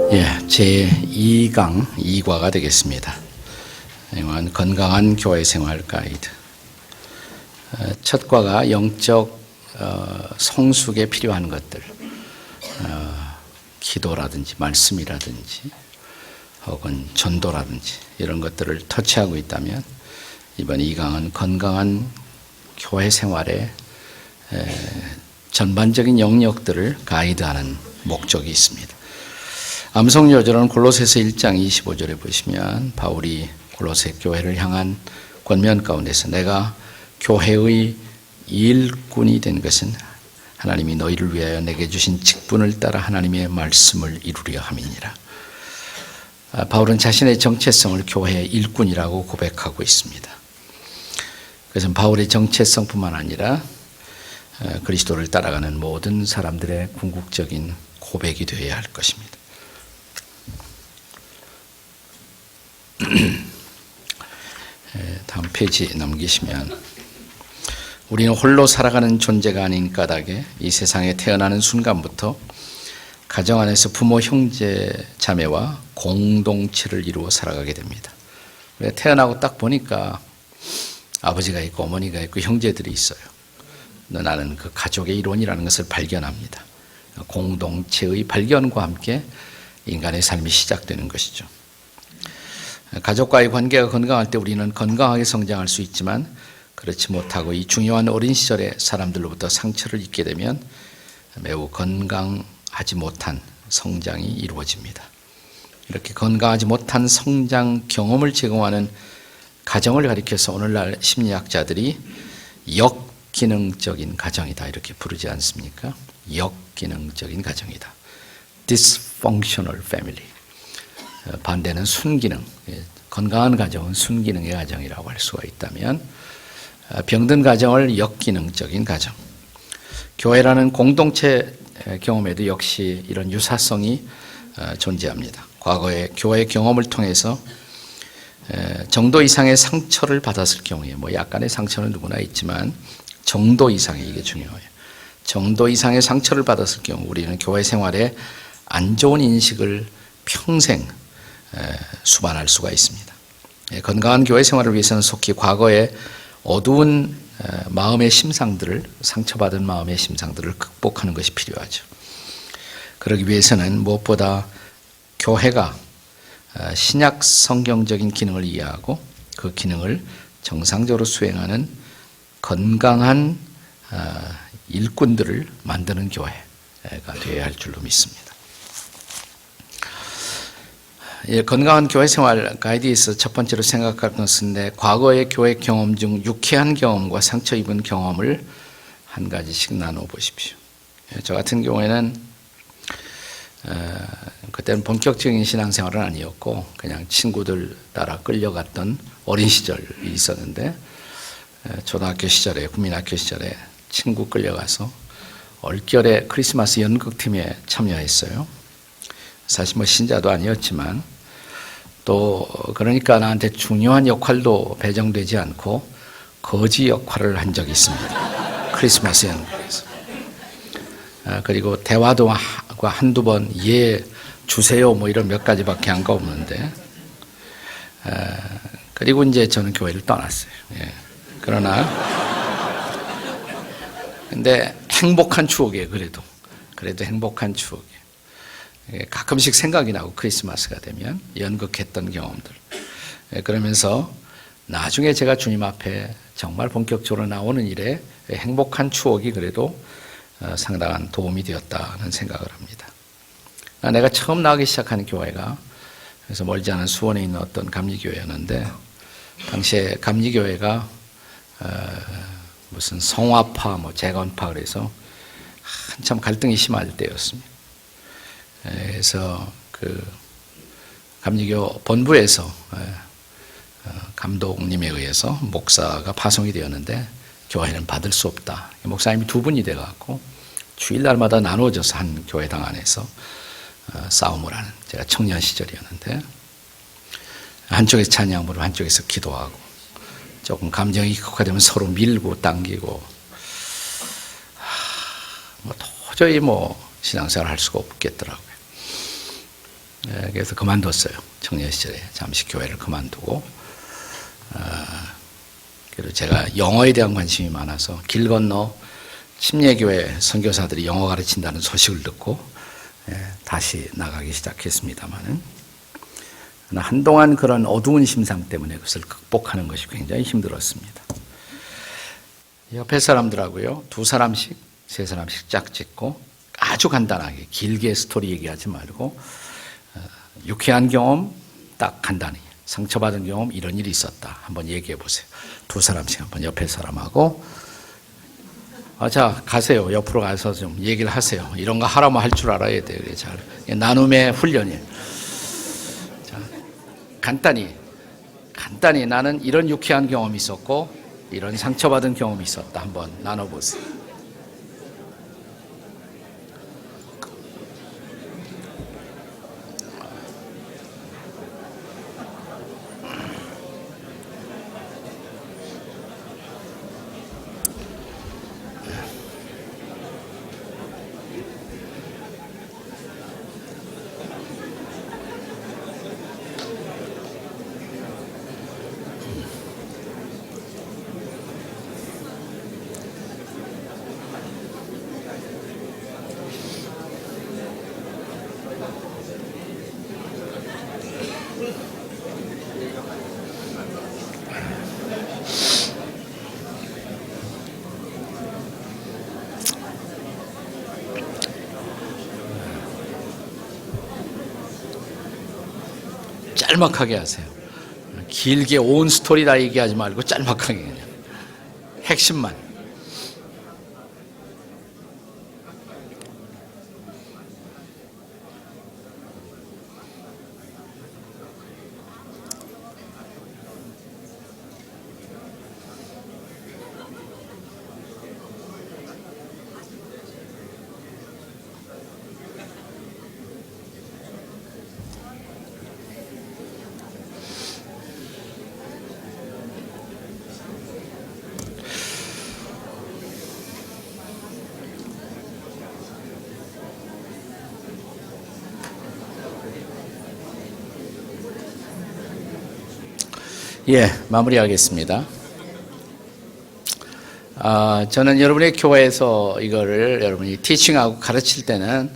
제2강 2과가 되겠습니다. 이건 건강한 교회 생활 가이드. 첫 과가 영적 성숙에 필요한 것들, 기도라든지 말씀이라든지 혹은 전도라든지 이런 것들을 터치하고 있다면, 이번 2강은 건강한 교회 생활의 전반적인 영역들을 가이드하는 목적이 있습니다. 암송 요절은 골로새서 1장 25절에 보시면 바울이 골로새 교회를 향한 권면 가운데서 내가 교회의 일꾼이 된 것은 하나님이 너희를 위하여 내게 주신 직분을 따라 하나님의 말씀을 이루려 함이니라. 바울은 자신의 정체성을 교회의 일꾼이라고 고백하고 있습니다. 그래서 바울의 정체성뿐만 아니라 그리스도를 따라가는 모든 사람들의 궁극적인 고백이 되어야 할 것입니다. 다음 페이지 넘기시면, 우리는 홀로 살아가는 존재가 아닌 까닭에 이 세상에 태어나는 순간부터 가정 안에서 부모, 형제, 자매와 공동체를 이루어 살아가게 됩니다. 태어나고 딱 보니까 아버지가 있고 어머니가 있고 형제들이 있어요. 나는 그 가족의 일원이라는 것을 발견합니다. 공동체의 발견과 함께 인간의 삶이 시작되는 것이죠. 가족과의 관계가 건강할 때 우리는 건강하게 성장할 수 있지만, 그렇지 못하고 이 중요한 어린 시절에 사람들로부터 상처를 입게 되면 매우 건강하지 못한 성장이 이루어집니다. 이렇게 건강하지 못한 성장 경험을 제공하는 가정을 가리켜서 오늘날 심리학자들이 역기능적인 가정이다 이렇게 부르지 않습니까? 역기능적인 가정이다. Dysfunctional family. 반대는 순기능. 건강한 가정은 순기능의 가정이라고 할 수가 있다면, 병든 가정을 역기능적인 가정. 교회라는 공동체 경험에도 역시 이런 유사성이 존재합니다. 과거의 교회 경험을 통해서 정도 이상의 상처를 받았을 경우에, 약간의 상처는 누구나 있지만 정도 이상의, 이게 중요해요. 정도 이상의 상처를 받았을 경우 우리는 교회 생활에 안 좋은 인식을 평생 수반할 수가 있습니다. 건강한 교회 생활을 위해서는 속히 과거의 어두운 마음의 심상들을, 상처받은 마음의 심상들을 극복하는 것이 필요하죠. 그러기 위해서는 무엇보다 교회가 신약 성경적인 기능을 이해하고 그 기능을 정상적으로 수행하는 건강한 일꾼들을 만드는 교회가 되어야 할 줄로 믿습니다. 건강한 교회 생활 가이드에서 첫 번째로 생각할 것은 과거의 교회 경험 중 유쾌한 경험과 상처 입은 경험을 한 가지씩 나눠 보십시오. 저 같은 경우에는 그때는 본격적인 신앙생활은 아니었고 그냥 친구들 따라 끌려갔던 어린 시절이 있었는데, 초등학교 시절에, 국민학교 시절에 친구 끌려가서 얼결에 크리스마스 연극팀에 참여했어요. 사실 신자도 아니었지만, 또 그러니까 나한테 중요한 역할도 배정되지 않고 거지 역할을 한 적이 있습니다. 크리스마스 연극에서. 그리고 대화도 한두 번 예 주세요 이런 몇 가지밖에 한 거 없는데, 그리고 이제 저는 교회를 떠났어요. 근데 행복한 추억이에요. 그래도 행복한 추억이에요. 가끔씩 생각이 나고, 크리스마스가 되면 연극했던 경험들. 그러면서 나중에 제가 주님 앞에 정말 본격적으로 나오는 일에 행복한 추억이 그래도 상당한 도움이 되었다는 생각을 합니다. 내가 처음 나가기 시작한 교회가, 그래서 멀지 않은 수원에 있는 어떤 감리교회였는데, 당시에 감리교회가 무슨 성화파, 재건파 그래서 한참 갈등이 심할 때였습니다. 그래서 그 감리교 본부에서 감독님에 의해서 목사가 파송이 되었는데, 교회는 받을 수 없다. 목사님이 두 분이 돼갖고 주일날마다 나누어져서 한 교회당 안에서 싸움을 하는, 제가 청년 시절이었는데, 한쪽에서 찬양 부르고 한쪽에서 기도하고, 조금 감정이 극화되면 서로 밀고 당기고, 도저히 신앙생활 할 수가 없겠더라고요. 그래서 그만뒀어요. 청년 시절에 잠시 교회를 그만두고, 그리고 제가 영어에 대한 관심이 많아서 길 건너 침례교회 선교사들이 영어 가르친다는 소식을 듣고 다시 나가기 시작했습니다만은, 한동안 그런 어두운 심상 때문에 그것을 극복하는 것이 굉장히 힘들었습니다. 옆에 사람들하고요, 2사람씩, 3사람씩 짝 짓고 아주 간단하게 길게 스토리 얘기하지 말고 유쾌한 경험 딱 간단히, 상처받은 경험 이런 일이 있었다 한번 얘기해 보세요. 2사람씩 한번 옆에 사람하고 자 가세요. 옆으로 가서 좀 얘기를 하세요. 이런 거 하라면 할 줄 알아야 돼요. 잘 나눔의 훈련이에요. 자, 간단히 나는 이런 유쾌한 경험이 있었고 이런 상처받은 경험이 있었다 한번 나눠보세요. 짤막하게 하세요. 길게 온 스토리 다 얘기하지 말고 짤막하게 그냥 핵심만. 마무리하겠습니다. 저는 여러분의 교회에서 이거를 여러분이 티칭하고 가르칠 때는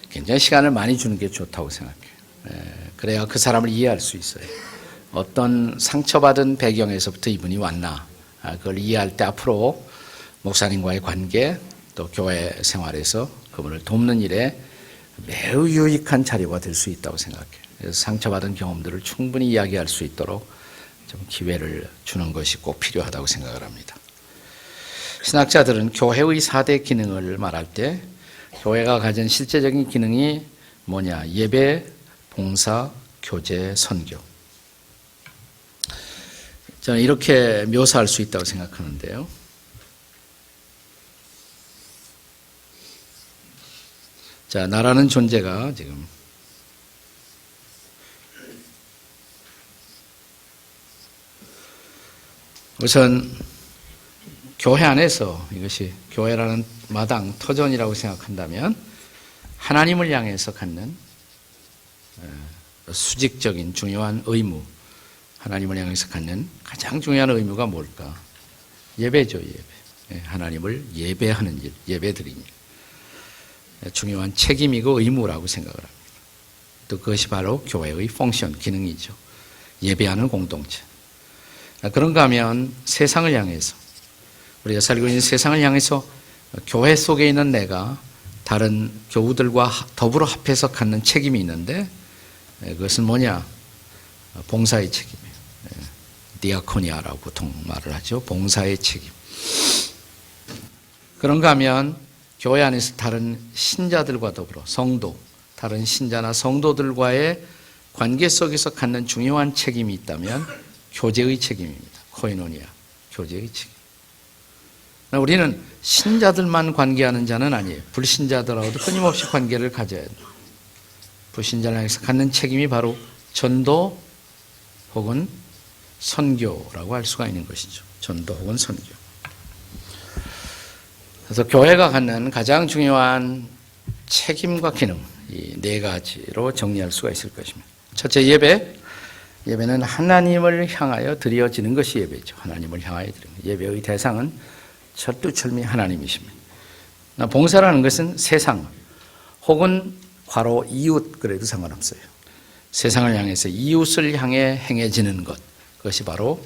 굉장히 시간을 많이 주는 게 좋다고 생각해요. 그래야 그 사람을 이해할 수 있어요. 어떤 상처받은 배경에서부터 이분이 왔나, 그걸 이해할 때 앞으로 목사님과의 관계, 또 교회 생활에서 그분을 돕는 일에 매우 유익한 자료가 될 수 있다고 생각해요. 그래서 상처받은 경험들을 충분히 이야기할 수 있도록 좀 기회를 주는 것이 꼭 필요하다고 생각을 합니다. 신학자들은 교회의 4대 기능을 말할 때 교회가 가진 실제적인 기능이 뭐냐? 예배, 봉사, 교제, 선교. 저는 이렇게 묘사할 수 있다고 생각하는데요. 자, 나라는 존재가 지금 우선 교회 안에서 이것이 교회라는 마당, 터전이라고 생각한다면 하나님을 향해서 갖는 수직적인 중요한 의무, 하나님을 향해서 갖는 가장 중요한 의무가 뭘까? 예배죠, 예배. 하나님을 예배하는 일, 예배드리는 일. 중요한 책임이고 의무라고 생각을 합니다. 또 그것이 바로 교회의 펑션, 기능이죠. 예배하는 공동체. 그런가 하면 세상을 향해서, 우리가 살고 있는 세상을 향해서 교회 속에 있는 내가 다른 교우들과 더불어 합해서 갖는 책임이 있는데, 그것은 뭐냐? 봉사의 책임이에요. 디아코니아라고 보통 말을 하죠. 봉사의 책임. 그런가 하면 교회 안에서 다른 신자들과 더불어 성도, 다른 신자나 성도들과의 관계 속에서 갖는 중요한 책임이 있다면 교제의 책임입니다. 코이노니아, 교제의 책임. 우리는 신자들만 관계하는 자는 아니에요. 불신자들하고도 끊임없이 관계를 가져야 돼요. 불신자를 향해서 갖는 책임이 바로 전도 혹은 선교라고 할 수가 있는 것이죠. 전도 혹은 선교. 그래서 교회가 갖는 가장 중요한 책임과 기능, 이 네 가지로 정리할 수가 있을 것입니다. 첫째, 예배. 예배는 하나님을 향하여 드려지는 것이 예배죠. 하나님을 향하여 드리는 것. 예배의 대상은 철두철미 하나님이십니다. 봉사라는 것은 세상 혹은 괄호 이웃 그래도 상관없어요. 세상을 향해서 이웃을 향해 행해지는 것, 그것이 바로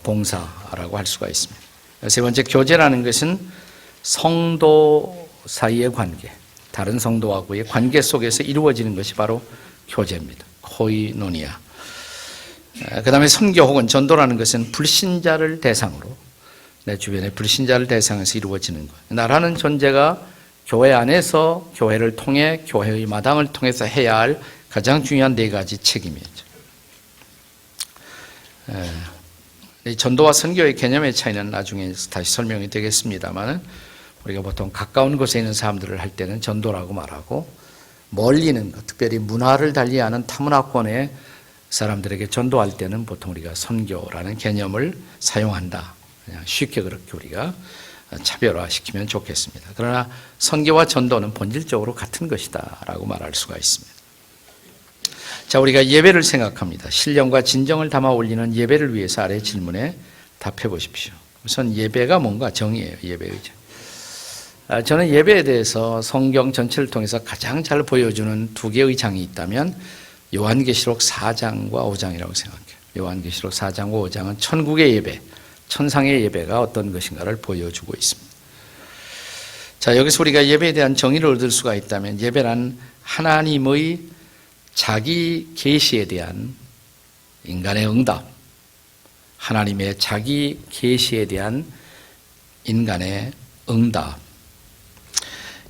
봉사라고 할 수가 있습니다. 세 번째, 교제라는 것은 성도 사이의 관계, 다른 성도하고의 관계 속에서 이루어지는 것이 바로 교제입니다. 코이노니아. 그 다음에 선교 혹은 전도라는 것은 불신자를 대상으로, 내 주변의 불신자를 대상해서 이루어지는 것. 나라는 존재가 교회 안에서 교회를 통해 교회의 마당을 통해서 해야 할 가장 중요한 네 가지 책임이었죠. 전도와 선교의 개념의 차이는 나중에 다시 설명이 되겠습니다만, 우리가 보통 가까운 곳에 있는 사람들을 할 때는 전도라고 말하고, 멀리 있는 것, 특별히 문화를 달리하는 타문화권의 사람들에게 전도할 때는 보통 우리가 선교라는 개념을 사용한다. 그냥 쉽게 그렇게 우리가 차별화시키면 좋겠습니다. 그러나 선교와 전도는 본질적으로 같은 것이다 라고 말할 수가 있습니다. 자, 우리가 예배를 생각합니다. 신령과 진정을 담아 올리는 예배를 위해서 아래 질문에 답해 보십시오. 우선 예배가 뭔가 정의예요. 예배의 정. 저는 예배에 대해서 성경 전체를 통해서 가장 잘 보여주는 두 개의 장이 있다면 요한계시록 4장과 5장이라고 생각해요. 요한계시록 4장과 5장은 천국의 예배, 천상의 예배가 어떤 것인가를 보여주고 있습니다. 자, 여기서 우리가 예배에 대한 정의를 얻을 수가 있다면, 예배란 하나님의 자기 계시에 대한 인간의 응답, 하나님의 자기 계시에 대한 인간의 응답.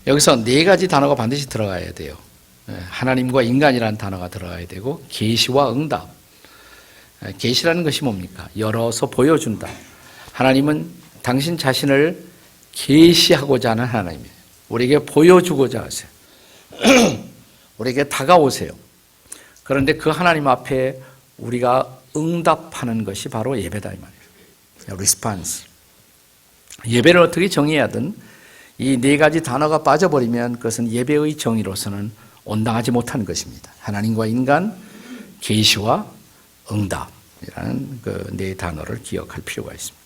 여기서 네 가지 단어가 반드시 들어가야 돼요. 하나님과 인간이라는 단어가 들어가야 되고, 계시와 응답. 계시라는 것이 뭡니까? 열어서 보여준다. 하나님은 당신 자신을 계시하고자 하는 하나님이에요. 우리에게 보여주고자 하세요. 우리에게 다가오세요. 그런데 그 하나님 앞에 우리가 응답하는 것이 바로 예배다 이 말이에요. 리스판스. 예배를 어떻게 정의해야 하든 이 네 가지 단어가 빠져버리면 그것은 예배의 정의로서는 온당하지 못한 것입니다. 하나님과 인간, 계시와 응답이라는 그 네 단어를 기억할 필요가 있습니다.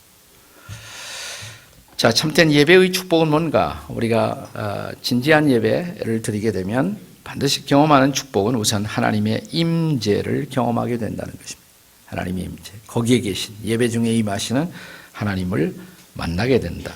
자, 참된 예배의 축복은 뭔가? 우리가 진지한 예배를 드리게 되면 반드시 경험하는 축복은 우선 하나님의 임재를 경험하게 된다는 것입니다. 하나님의 임재, 거기에 계신, 예배 중에 임하시는 하나님을 만나게 된다.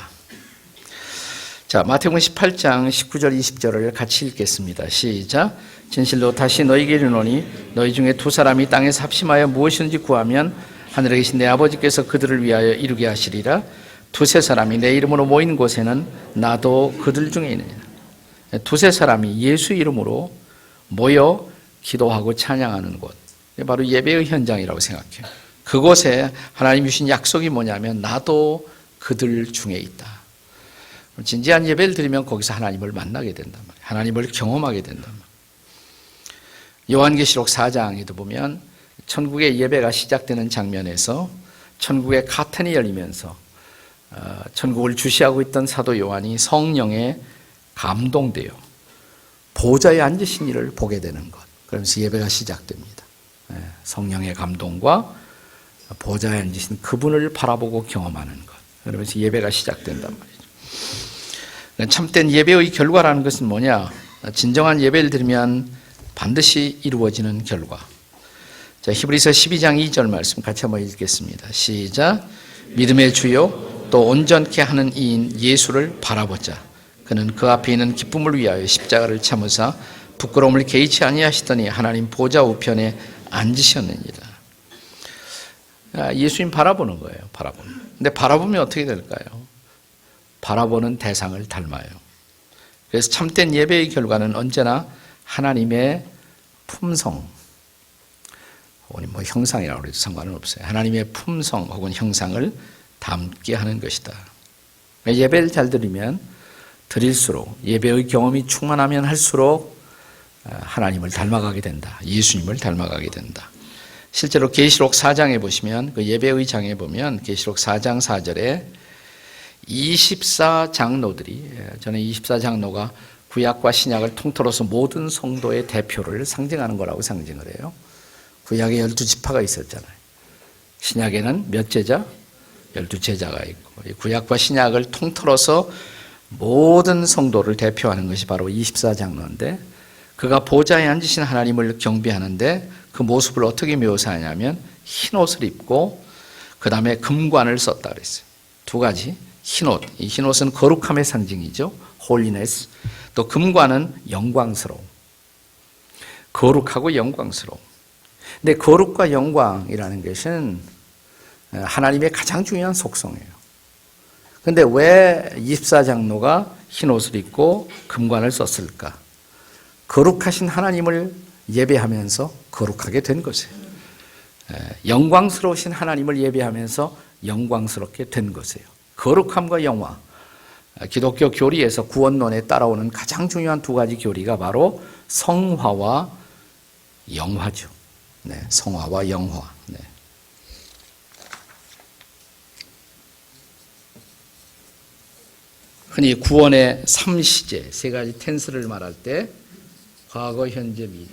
자, 마태복음 18장 19절 20절을 같이 읽겠습니다. 시작. 진실로 다시 너희에게 이르노니 너희 중에 두 사람이 땅에서 합심하여 무엇이든지 구하면 하늘에 계신 내 아버지께서 그들을 위하여 이루게 하시리라. 두세 사람이 내 이름으로 모인 곳에는 나도 그들 중에 있느니라. 두세 사람이 예수 이름으로 모여 기도하고 찬양하는 곳, 바로 예배의 현장이라고 생각해요. 그곳에 하나님 주신 약속이 뭐냐면 나도 그들 중에 있다. 진지한 예배를 드리면 거기서 하나님을 만나게 된단 말이에요. 하나님을 경험하게 된단 말이에요. 요한계시록 4장에도 보면 천국의 예배가 시작되는 장면에서 천국의 카텐이 열리면서 천국을 주시하고 있던 사도 요한이 성령에 감동돼요. 보좌에 앉으신 이를 보게 되는 것. 그러면서 예배가 시작됩니다. 성령의 감동과 보좌에 앉으신 그분을 바라보고 경험하는 것. 그러면서 예배가 시작된단 말이죠. 참된 예배의 결과라는 것은 뭐냐? 진정한 예배를 드리면 반드시 이루어지는 결과. 자, 히브리서 12장 2절 말씀 같이 한번 읽겠습니다. 시작. 믿음의 주요 또 온전케 하는 이인 예수를 바라보자. 그는 그 앞에 있는 기쁨을 위하여 십자가를 참으사 부끄러움을 개의치 아니하시더니 하나님 보좌 우편에 앉으셨느니라. 예수님 바라보는 거예요. 바라보는. 근데 바라보면 어떻게 될까요? 바라보는 대상을 닮아요. 그래서 참된 예배의 결과는 언제나 하나님의 품성, 혹은 뭐 형상이라고 해도 상관은 없어요. 하나님의 품성 혹은 형상을 담게 하는 것이다. 예배를 잘 드리면 드릴수록, 예배의 경험이 충만하면 할수록 하나님을 닮아가게 된다. 예수님을 닮아가게 된다. 실제로 계시록 4장에 보시면, 그 예배의 장에 보면 계시록 4장 4절에 24장로들이, 저는 24장로가 구약과 신약을 통틀어서 모든 성도의 대표를 상징하는 거라고 상징을 해요. 구약에 12지파가 있었잖아요. 신약에는 몇 제자? 12제자가 있고, 구약과 신약을 통틀어서 모든 성도를 대표하는 것이 바로 24장로인데, 그가 보좌에 앉으신 하나님을 경배하는데 그 모습을 어떻게 묘사하냐면 흰옷을 입고 그 다음에 금관을 썼다 그랬어요. 두 가지. 흰옷, 이 흰옷은 거룩함의 상징이죠. 홀리네스. 또 금관은 영광스러움. 거룩하고 영광스러움. 근데 거룩과 영광이라는 것은 하나님의 가장 중요한 속성이에요. 근데 왜 24장로가 흰옷을 입고 금관을 썼을까? 거룩하신 하나님을 예배하면서 거룩하게 된 것이에요. 영광스러우신 하나님을 예배하면서 영광스럽게 된 것이에요. 거룩함과 영화. 기독교 교리에서 구원론에 따라오는 가장 중요한 두 가지 교리가 바로 성화와 영화죠. 네, 성화와 영화. 네. 흔히 구원의 3시제, 세 가지 텐스를 말할 때 과거, 현재, 미래.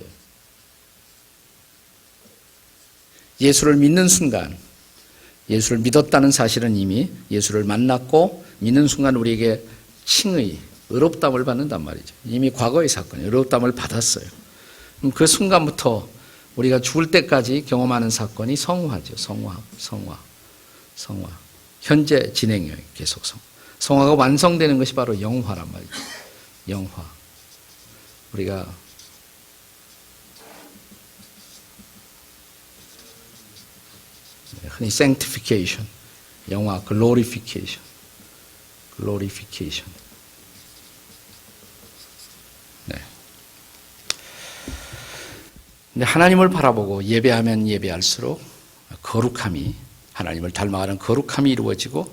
예수를 믿는 순간, 예수를 믿었다는 사실은 이미 예수를 만났고 믿는 순간 우리에게 칭의, 의롭다함을 받는단 말이죠. 이미 과거의 사건이에요. 의롭다함을 받았어요. 그럼 그 순간부터 우리가 죽을 때까지 경험하는 사건이 성화죠. 성화. 현재 진행이에요. 계속 성화가 완성되는 것이 바로 영화란 말이죠. 영화. 우리가 흔히 sanctification, 영화 glorification. 네. 근데 하나님을 바라보고 예배하면 예배할수록 거룩함이, 하나님을 닮아가는 거룩함이 이루어지고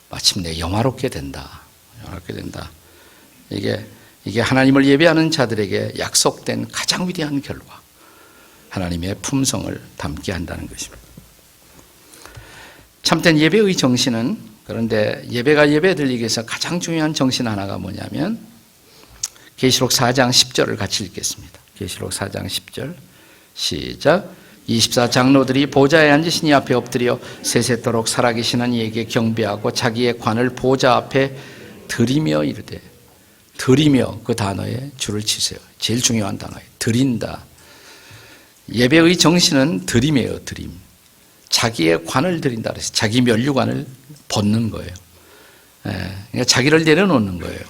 마침내 영화롭게 된다. 이게 하나님을 예배하는 자들에게 약속된 가장 위대한 결과, 하나님의 품성을 담게 한다는 것입니다. 참된 예배의 정신은, 그런데 예배가 예배드리기 위해서 가장 중요한 정신 하나가 뭐냐면 계시록 4장 10절을 같이 읽겠습니다. 계시록 4장 10절 시작. 24장로들이 보좌에 앉으신 이 앞에 엎드려 세세토록 살아계시는 이에게 경배하고 자기의 관을 보좌 앞에 드리며 이르되, 드리며 그 단어에 줄을 치세요. 제일 중요한 단어예요. 드린다. 예배의 정신은 드림이에요. 드림. 자기의 관을 드린다 그래서 자기 면류관을 벗는 거예요. 그러니까 자기를 내려놓는 거예요.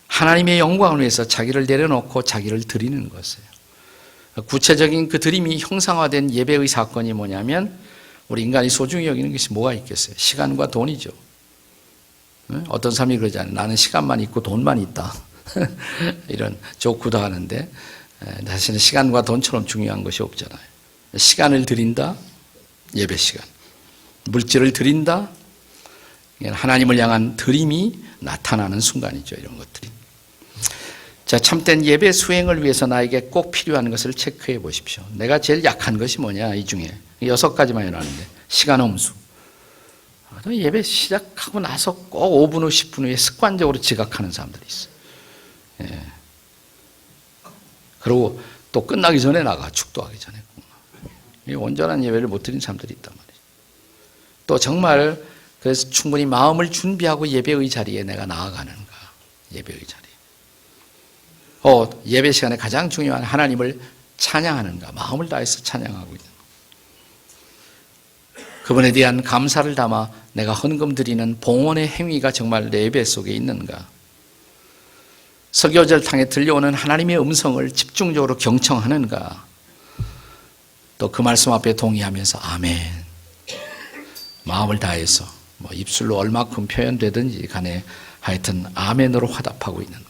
하나님의 영광을 위해서 자기를 내려놓고 자기를 드리는 것이에요. 구체적인 그 드림이 형상화된 예배의 사건이 뭐냐면, 우리 인간이 소중히 여기는 것이 뭐가 있겠어요? 시간과 돈이죠. 어떤 사람이 그러잖아요. 나는 시간만 있고 돈만 있다. 이런 조크도 하는데, 사실은 시간과 돈처럼 중요한 것이 없잖아요. 시간을 드린다. 예배 시간. 물질을 드린다. 하나님을 향한 드림이 나타나는 순간이죠. 이런 것들이. 자, 참된 예배 수행을 위해서 나에게 꼭 필요한 것을 체크해 보십시오. 내가 제일 약한 것이 뭐냐, 이 중에 6가지만 해놨는데, 시간 홈수. 예배 시작하고 나서 꼭 5분 후 10분 후에 습관적으로 지각하는 사람들이 있어요. 예. 그리고 또 끝나기 전에 나가, 축도하기 전에. 온전한 예배를 못 드린 사람들이 있단 말이에요. 또 정말 그래서 충분히 마음을 준비하고 예배의 자리에 내가 나아가는가. 예배의 자리에. 예배 시간에 가장 중요한 하나님을 찬양하는가. 마음을 다해서 찬양하고 있는 것. 그분에 대한 감사를 담아 내가 헌금 드리는 봉헌의 행위가 정말 내 예배 속에 있는가. 설교절탕에 들려오는 하나님의 음성을 집중적으로 경청하는가. 또 그 말씀 앞에 동의하면서 아멘. 마음을 다해서 입술로 얼마큼 표현되든지 간에 하여튼 아멘으로 화답하고 있는가.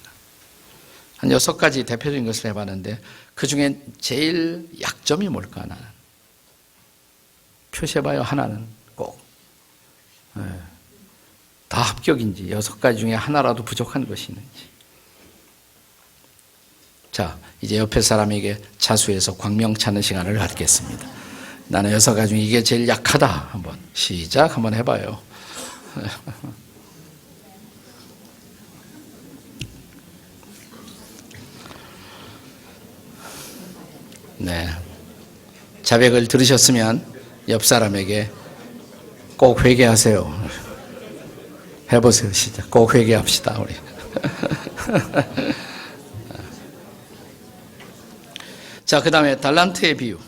한 6가지 대표적인 것을 해봤는데 그 중에 제일 약점이 뭘까 나는. 표시해봐요. 하나는 꼭. 다 합격인지 6가지 중에 하나라도 부족한 것이 있는지. 자, 이제 옆에 사람에게 자수해서 광명 찾는 시간을 갖겠습니다. 나는 6가지 중에 이게 제일 약하다. 한번 시작 한번 해봐요. 네. 자백을 들으셨으면 옆 사람에게 꼭 회개하세요. 해보세요. 시작. 꼭 회개합시다. 우리. 자, 그 다음에 달란트의 비유.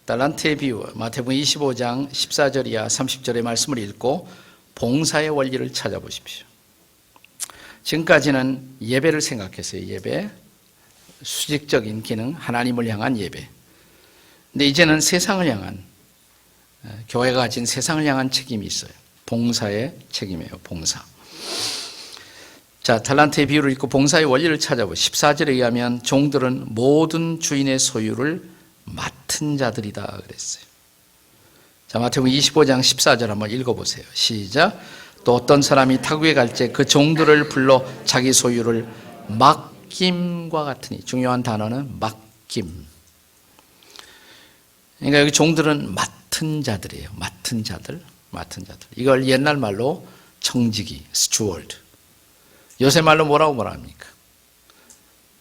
달란트의 비유. 마태복음 25장 14절 이하 30절의 말씀을 읽고 봉사의 원리를 찾아보십시오. 지금까지는 예배를 생각했어요. 예배. 수직적인 기능, 하나님을 향한 예배. 근데 이제는 세상을 향한, 교회가 가진 세상을 향한 책임이 있어요. 봉사의 책임이에요. 봉사. 자, 달란트의 비유를 읽고 봉사의 원리를 찾아보시오. 14절에 의하면 종들은 모든 주인의 소유를 맡은 자들이다 그랬어요. 자, 마태복음 25장 14절 한번 읽어보세요. 시작. 또 어떤 사람이 타국에 갈 때 그 종들을 불러 자기 소유를 맡김과 같으니, 중요한 단어는 맡김. 그러니까 여기 종들은 맡은 자들이에요. 맡은 자들. 이걸 옛날 말로 청지기, 스튜어드. 요새 말로 뭐라고 합니까?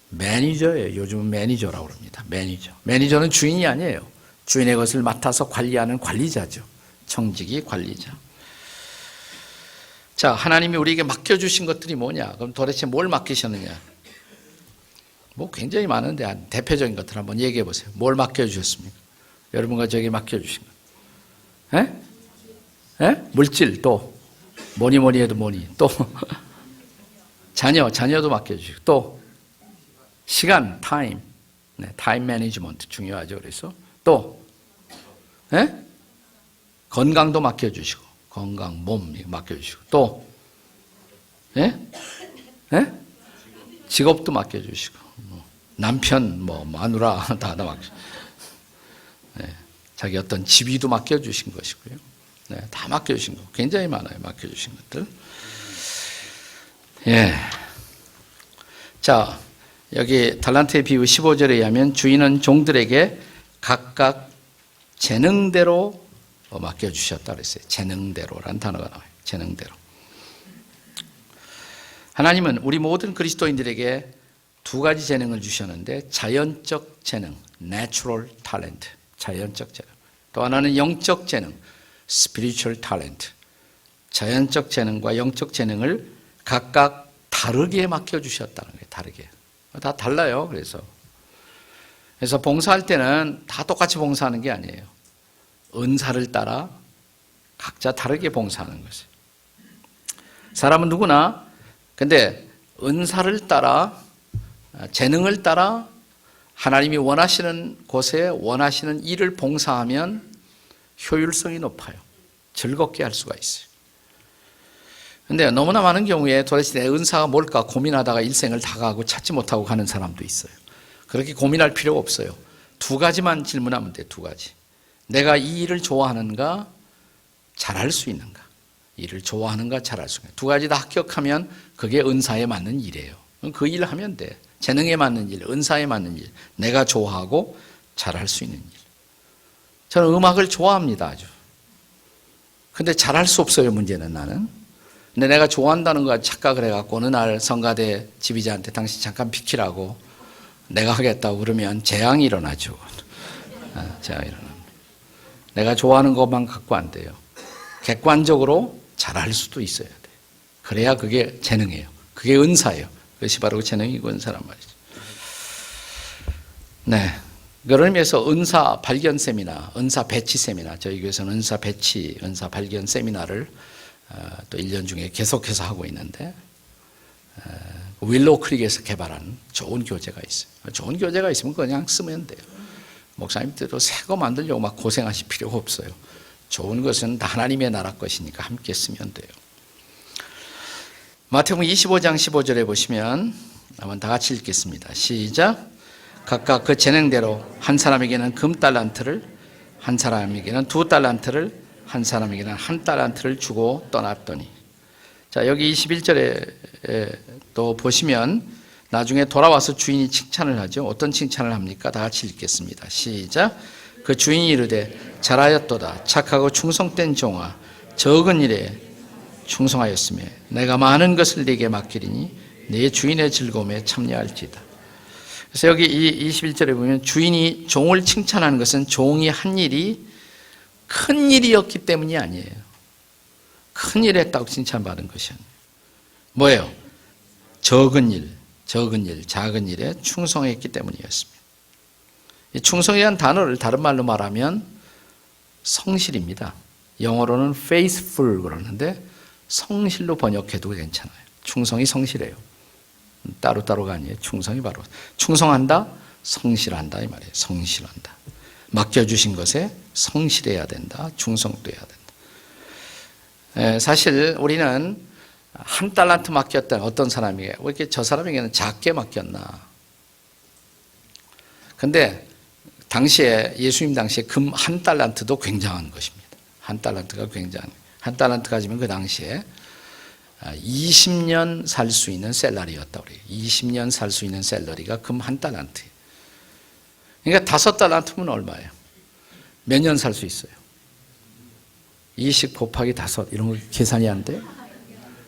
매니저예요. 요즘은 매니저라고 합니다. 매니저. 매니저는 주인이 아니에요. 주인의 것을 맡아서 관리하는 관리자죠. 청지기, 관리자. 자, 하나님이 우리에게 맡겨주신 것들이 뭐냐? 그럼 도대체 뭘 맡기셨느냐? 뭐 굉장히 많은데 대표적인 것들 한번 얘기해 보세요. 뭘 맡겨주셨습니까? 여러분과 저에게 맡겨주신 것. 에? 에? 물질, 또 뭐니 해도 뭐니, 또 자녀도 맡겨주시고, 또 시간, 타임, 네, 타임 매니지먼트 중요하죠. 그래서 또 건강도 맡겨주시고, 건강, 몸 맡겨주시고, 또 직업도 맡겨주시고, 남편, 마누라 다 맡겨주시고, 자기 어떤 지위도 맡겨주신 것이고요. 네, 다 맡겨주신 거 굉장히 많아요. 맡겨주신 것들. 예. 자, 여기 달란트의 비유 15절에 의하면 주인은 종들에게 각각 재능대로 맡겨주셨다 그랬어요. 재능대로라는 단어가 나와요. 재능대로. 하나님은 우리 모든 그리스도인들에게 두 가지 재능을 주셨는데, 자연적 재능, natural talent, 자연적 재능. 또 하나는 영적 재능, spiritual talent. 자연적 재능과 영적 재능을 각각 다르게 맡겨주셨다는 거예요. 다르게. 다 달라요. 그래서 봉사할 때는 다 똑같이 봉사하는 게 아니에요. 은사를 따라 각자 다르게 봉사하는 것이에요. 사람은 누구나, 근데 은사를 따라, 재능을 따라 하나님이 원하시는 곳에 원하시는 일을 봉사하면 효율성이 높아요. 즐겁게 할 수가 있어요. 근데 너무나 많은 경우에 도대체 내 은사가 뭘까 고민하다가 일생을 다 가고 찾지 못하고 가는 사람도 있어요. 그렇게 고민할 필요가 없어요. 두 가지만 질문하면 돼요. 두 가지. 내가 이 일을 좋아하는가, 잘할 수 있는가. 일을 좋아하는가, 잘할 수 있는가. 두 가지 다 합격하면 그게 은사에 맞는 일이에요. 그 일을 하면 돼. 재능에 맞는 일, 은사에 맞는 일, 내가 좋아하고 잘할 수 있는 일. 저는 음악을 좋아합니다. 아주. 근데 잘할 수 없어요. 문제는 나는. 근데 내가 좋아한다는 거 착각을 해갖고 어느 날 성가대 지휘자한테 당신 잠깐 비키라고 내가 하겠다고 그러면 재앙이 일어나죠. 재앙이 일어납니다. 내가 좋아하는 것만 갖고 안 돼요. 객관적으로 잘할 수도 있어야 돼. 그래야 그게 재능이에요. 그게 은사예요. 그것이 바로 재능이고 은사란 말이죠. 네. 그런 의미에서 은사 발견 세미나, 은사 배치 세미나, 저희 교회에서는 은사 배치, 은사 발견 세미나를 또 1년 중에 계속해서 하고 있는데, 윌로우 크릭에서 개발한 좋은 교재가 있어요. 좋은 교재가 있으면 그냥 쓰면 돼요. 목사님들도 새 거 만들려고 막 고생하실 필요가 없어요. 좋은 것은 다 하나님의 나라 것이니까 함께 쓰면 돼요. 마태복음 25장 15절에 보시면 한번 다 같이 읽겠습니다. 시작. 각각 그 재능대로 한 사람에게는 금달란트를, 한 사람에게는 2달란트를, 한 사람에게는 1달란트를 주고 떠났더니. 자, 여기 21절에 또 보시면 나중에 돌아와서 주인이 칭찬을 하죠. 어떤 칭찬을 합니까? 다 같이 읽겠습니다. 시작. 그 주인이 이르되 잘하였도다. 착하고 충성된 종아, 적은 일에 충성하였으며 내가 많은 것을 네게 맡기리니 네 주인의 즐거움에 참여할지다. 그래서 여기 이 21절에 보면 주인이 종을 칭찬하는 것은 종이 한 일이 큰 일이었기 때문이 아니에요. 큰 일 했다고 칭찬받은 것이 아니에요. 뭐예요? 작은 일에 충성했기 때문이었습니다. 이 충성이라는 단어를 다른 말로 말하면 성실입니다. 영어로는 faithful 그러는데 성실로 번역해도 괜찮아요. 충성이 성실해요. 따로따로가 아니에요. 충성이 바로 충성한다, 성실한다 이 말이에요. 성실한다. 맡겨주신 것에 성실해야 된다. 충성도 해야 된다. 사실 우리는 한 달란트 맡겼다. 어떤 사람에게 왜 이렇게 저 사람에게는 작게 맡겼나. 근데 당시에 예수님 당시에 금 한 달란트도 굉장한 것입니다. 한 달란트가 굉장한. 한 달란트 가지면 그 당시에 20년 살 수 있는 셀러리였다 그래요. 20년 살 수 있는 셀러리가 금 한 달란트. 그러니까 5달란트면 얼마예요? 몇 년 살 수 있어요? 20 곱하기 5 이런 거 계산이 안 돼요?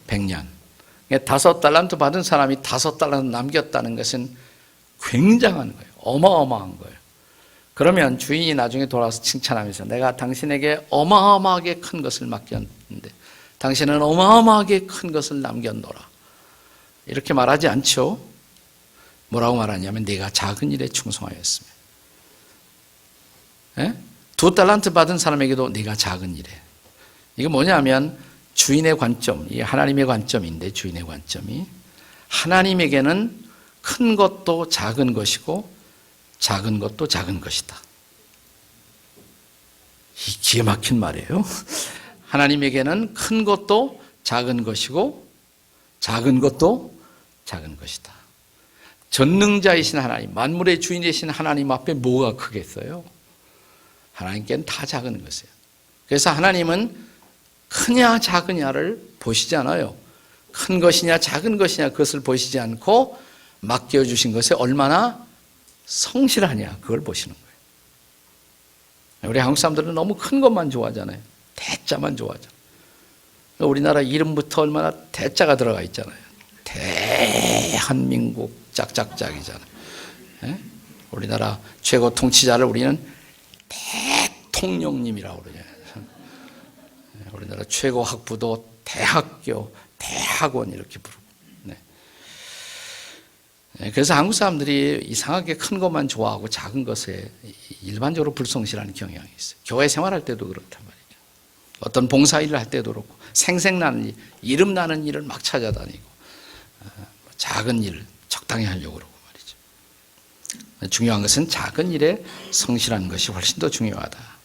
100년. 그러니까 5달란트 받은 사람이 5달란트 남겼다는 것은 굉장한 거예요. 어마어마한 거예요. 그러면 주인이 나중에 돌아와서 칭찬하면서 내가 당신에게 어마어마하게 큰 것을 맡겼는데 당신은 어마어마하게 큰 것을 남겼노라. 이렇게 말하지 않죠. 뭐라고 말하냐면 네가 작은 일에 충성하였으며. 2달란트 받은 사람에게도 네가 작은 일에. 이게 뭐냐면 주인의 관점, 이게 하나님의 관점인데 주인의 관점이 하나님에게는 큰 것도 작은 것이고 작은 것도 작은 것이다. 이 기가 막힌 말이에요. 하나님에게는 큰 것도 작은 것이고 작은 것도 작은 것이다. 전능자이신 하나님, 만물의 주인이신 하나님 앞에 뭐가 크겠어요? 하나님께는 다 작은 것이에요. 그래서 하나님은 크냐 작으냐를 보시지 않아요. 큰 것이냐 작은 것이냐 그것을 보시지 않고 맡겨주신 것에 얼마나 성실하냐 그걸 보시는 거예요. 우리 한국 사람들은 너무 큰 것만 좋아하잖아요. 대자만 좋아하잖아요. 우리나라 이름부터 얼마나 대자가 들어가 있잖아요. 대한민국 짝짝짝이잖아요. 우리나라 최고 통치자를 우리는 대통령님이라고 그러잖아요. 우리나라 최고 학부도 대학교, 대학원 이렇게 부르고. 그래서 한국 사람들이 이상하게 큰 것만 좋아하고 작은 것에 일반적으로 불성실하는 경향이 있어요. 교회 생활할 때도 그렇단 말이죠. 어떤 봉사일을 할 때도 그렇고 생색나는 일, 이름 나는 일을 막 찾아다니고 작은 일을 적당히 하려고 그러고 말이죠. 중요한 것은 작은 일에 성실한 것이 훨씬 더 중요하다.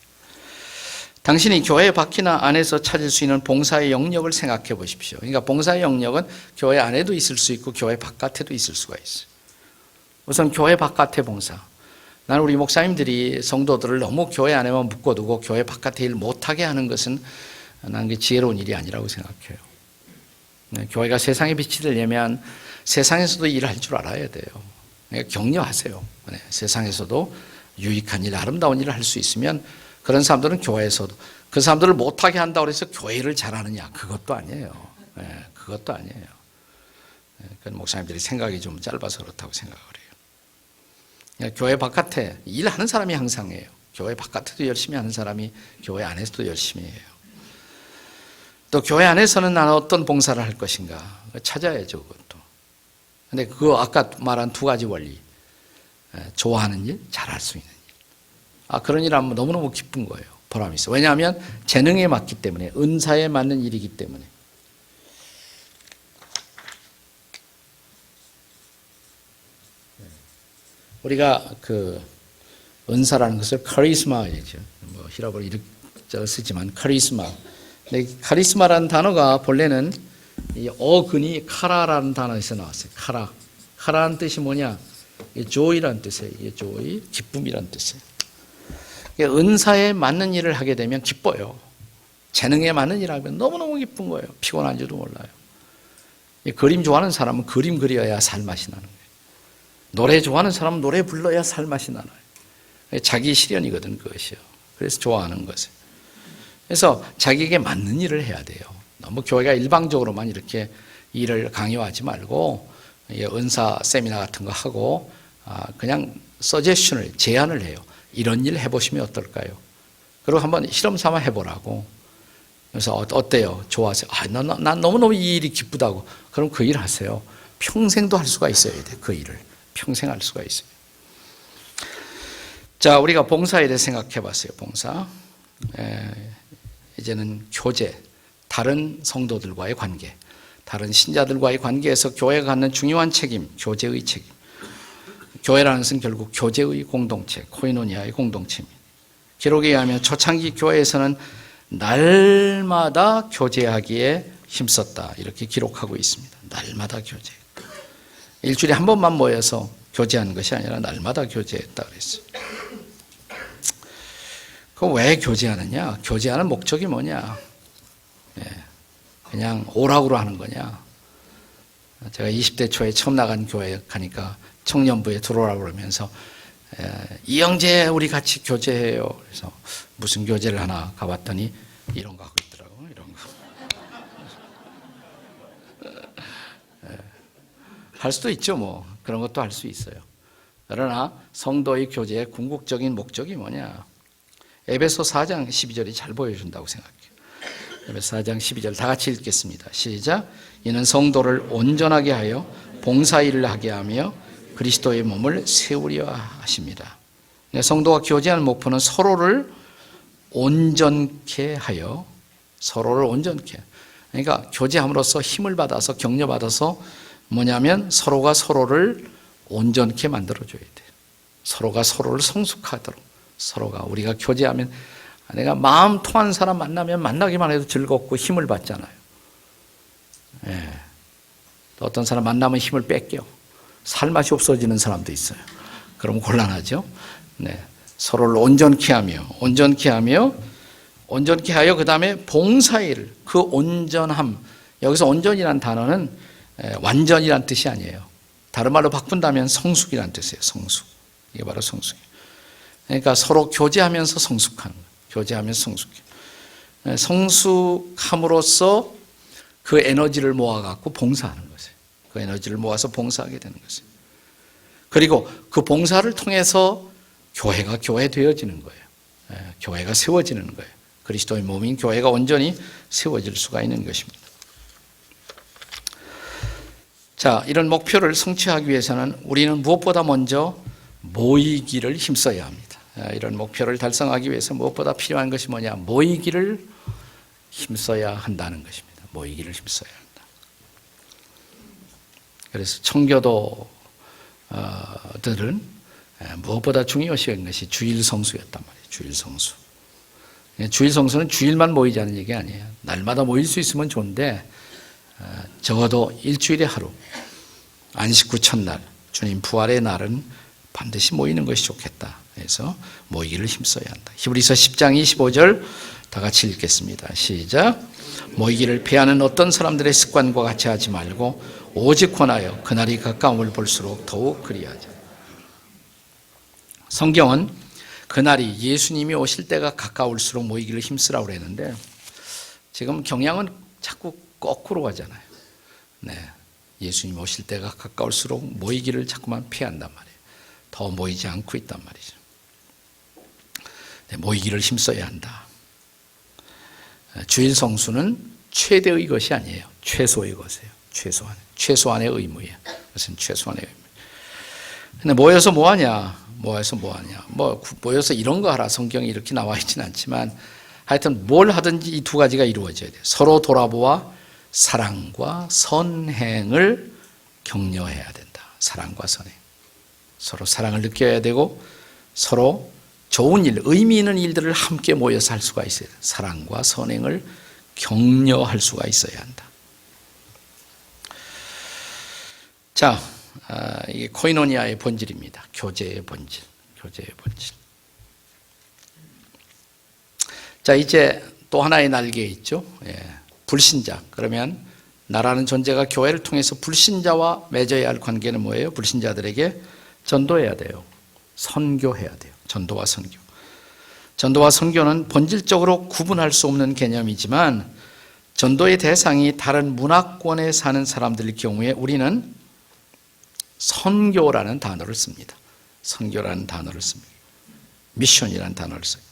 당신이 교회 밖이나 안에서 찾을 수 있는 봉사의 영역을 생각해 보십시오. 그러니까 봉사의 영역은 교회 안에도 있을 수 있고 교회 바깥에도 있을 수가 있어요. 우선 교회 바깥의 봉사. 나는 우리 목사님들이 성도들을 너무 교회 안에만 묶어두고 교회 바깥에 일 못하게 하는 것은 나는 그 지혜로운 일이 아니라고 생각해요. 교회가 세상에 빛이 되려면 세상에서도 일을 할 줄 알아야 돼요. 그러니까 격려하세요. 세상에서도 유익한 일, 아름다운 일을 할 수 있으면 그런 사람들은 교회에서도 그 사람들을 못하게 한다고 해서 교회를 잘하느냐 그것도 아니에요. 그것도 아니에요. 목사님들이 생각이 좀 짧아서 그렇다고 생각을 해요. 교회 바깥에 일하는 사람이 항상 해요. 교회 바깥에도 열심히 하는 사람이 교회 안에서도 열심히 해요. 또 교회 안에서는 나는 어떤 봉사를 할 것인가 찾아야죠. 그것도. 근데 그 아까 말한 두 가지 원리, 좋아하는 일, 잘할 수 있는 일. 그런 일 하면 너무너무 기쁜 거예요. 보람이 있어요. 왜냐하면 재능에 맞기 때문에, 은사에 맞는 일이기 때문에. 우리가 그 은사라는 것을 카리스마이죠. 뭐 히라보를 이렇게 쓰지만 카리스마. 근데 카리스마라는 단어가 본래는 이 어근이 카라라는 단어에서 나왔어요. 카라. 카라는 뜻이 뭐냐? 조이라는 뜻이에요. 이게 조이, 기쁨이라는 뜻이에요. 은사에 맞는 일을 하게 되면 기뻐요. 재능에 맞는 일을 하면 너무너무 기쁜 거예요. 피곤한지도 몰라요. 그림 좋아하는 사람은 그림 그려야 살맛이 나는 거예요. 노래 좋아하는 사람은 노래 불러야 살맛이 나요. 자기 실현이거든 그것이요. 그래서 좋아하는 것을. 그래서 자기에게 맞는 일을 해야 돼요. 너무 교회가 일방적으로만 이렇게 일을 강요하지 말고 은사 세미나 같은 거 하고 그냥 서제션을 제안을 해요. 이런 일 해보시면 어떨까요? 그리고 한번 실험 삼아 해보라고. 그래서 어때요? 좋아하세요? 난 너무너무 이 일이 기쁘다고. 그럼 그 일 하세요. 평생도 할 수가 있어야 돼. 그 일을 평생 할 수가 있어요. 자, 우리가 봉사에 대해 생각해 봤어요. 봉사. 이제는 교제, 다른 성도들과의 관계, 다른 신자들과의 관계에서 교회가 갖는 중요한 책임, 교제의 책임. 교회라는 것은 결국 교제의 공동체, 코이노니아의 공동체입니다. 기록에 의하면 초창기 교회에서는 날마다 교제하기에 힘썼다, 이렇게 기록하고 있습니다. 날마다 교제. 일주일에 한 번만 모여서 교제하는 것이 아니라 날마다 교제했다 그랬어요. 그럼 왜 교제하느냐? 교제하는 목적이 뭐냐? 그냥 오락으로 하는 거냐? 제가 20대 초에 처음 나간 교회 가니까 청년부에 들어오라고 그러면서 이영재 우리 같이 교제해요. 그래서 무슨 교제를 하나 가봤더니 이런 거 하고 있더라고요. 이런 거. 할 수도 있죠, 뭐. 그런 것도 할 수 있어요. 그러나 성도의 교제의 궁극적인 목적이 뭐냐? 에베소 4장 12절이 잘 보여준다고 생각해요. 에베소 4장 12절 다 같이 읽겠습니다. 시작. 이는 성도를 온전하게 하여 봉사일을 하게 하며 그리스도의 몸을 세우려 하십니다. 성도가 교제하는 목표는 서로를 온전케 하여, 서로를 온전케. 그러니까 교제함으로써 힘을 받아서 격려받아서 뭐냐면 서로가 서로를 온전케 만들어줘야 돼요. 서로가 서로를 성숙하도록. 서로가 우리가 교제하면 내가 마음 통하는 사람 만나면 만나기만 해도 즐겁고 힘을 받잖아요. 또 어떤 사람 만나면 힘을 뺏겨. 살맛이 없어지는 사람도 있어요. 그럼 곤란하죠. 서로를 온전케 하여 그 다음에 봉사일, 그 온전함. 여기서 온전이라는 단어는 완전이라는 뜻이 아니에요. 다른 말로 바꾼다면 성숙이라는 뜻이에요. 성숙. 이게 바로 성숙이에요. 그러니까 서로 교제하면서 성숙하는 거예요. 교제하면서 성숙해요. 성숙함으로써 그 에너지를 모아갖고 봉사하는 것이에요. 그 에너지를 모아서 봉사하게 되는 것이에요. 그리고 그 봉사를 통해서 교회가 교회되어지는 거예요. 교회가 세워지는 거예요. 그리스도의 몸인 교회가 온전히 세워질 수가 있는 것입니다. 자, 이런 목표를 성취하기 위해서는 우리는 무엇보다 먼저 모이기를 힘써야 합니다. 이런 목표를 달성하기 위해서 무엇보다 필요한 것이 뭐냐? 모이기를 힘써야 한다는 것입니다. 모이기를 힘써야 한다. 그래서 청교도들은 무엇보다 중요시한 것이 주일 성수였단 말이에요. 주일 성수. 주일 성수는 주일만 모이자는 얘기 아니에요. 날마다 모일 수 있으면 좋은데 적어도 일주일에 하루, 안식 후 첫날, 주님 부활의 날은 반드시 모이는 것이 좋겠다. 그래서 모이기를 힘써야 한다. 히브리서 10장 25절 다 같이 읽겠습니다. 시작. 모이기를 피하는 어떤 사람들의 습관과 같이 하지 말고 오직 권하여 그날이 가까움을 볼수록 더욱 그리하자. 성경은 그날이 예수님이 오실 때가 가까울수록 모이기를 힘쓰라고 그랬는데 지금 경향은 자꾸 거꾸로 가잖아요. 예수님 오실 때가 가까울수록 모이기를 자꾸만 피한단 말이에요. 더 모이지 않고 있단 말이죠. 모이기를 힘써야 한다. 주일 성수는 최대의 것이 아니에요. 최소의 것이에요. 최소한의 의무예요. 그것은 최소한의 의무. 근데 모여서 뭐하냐? 모여서 이런 거 하라. 성경이 이렇게 나와 있지는 않지만 하여튼 뭘 하든지 이 두 가지가 이루어져야 돼요. 서로 돌아보아 사랑과 선행을 격려해야 된다. 사랑과 선행. 서로 사랑을 느껴야 되고 서로 좋은 일, 의미 있는 일들을 함께 모여서 할 수가 있어야 돼요. 사랑과 선행을 격려할 수가 있어야 한다. 자, 이게 코이노니아의 본질입니다. 교제의 본질. 자, 이제 또 하나의 날개 있죠. 불신자. 그러면 나라는 존재가 교회를 통해서 불신자와 맺어야 할 관계는 뭐예요? 불신자들에게 전도해야 돼요. 선교해야 돼요. 전도와 선교. 전도와 선교는 본질적으로 구분할 수 없는 개념이지만 전도의 대상이 다른 문화권에 사는 사람들일 경우에 우리는 선교라는 단어를 씁니다. 선교라는 단어를 씁니다. 미션이라는 단어를 써요.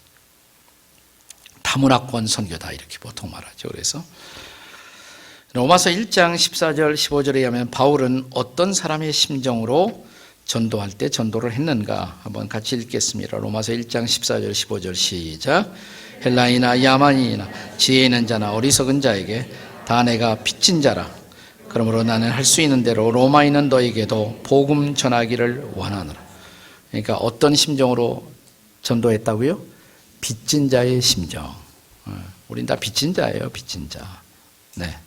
다문화권 선교다 이렇게 보통 말하죠. 그래서 로마서 1장 14절 15절에 의하면 바울은 어떤 사람의 심정으로 전도할 때 전도를 했는가 한번 같이 읽겠습니다. 로마서 1장 14절 15절 시작. 헬라이나 야만이나 지혜 있는 자나 어리석은 자에게 다 내가 빚진 자라. 그러므로 나는 할 수 있는 대로 로마에 있는 너에게도 복음 전하기를 원하노라. 그러니까 어떤 심정으로 전도했다고요? 빚진 자의 심정. 우린 다 빚진 자예요. 빚진 자. 네.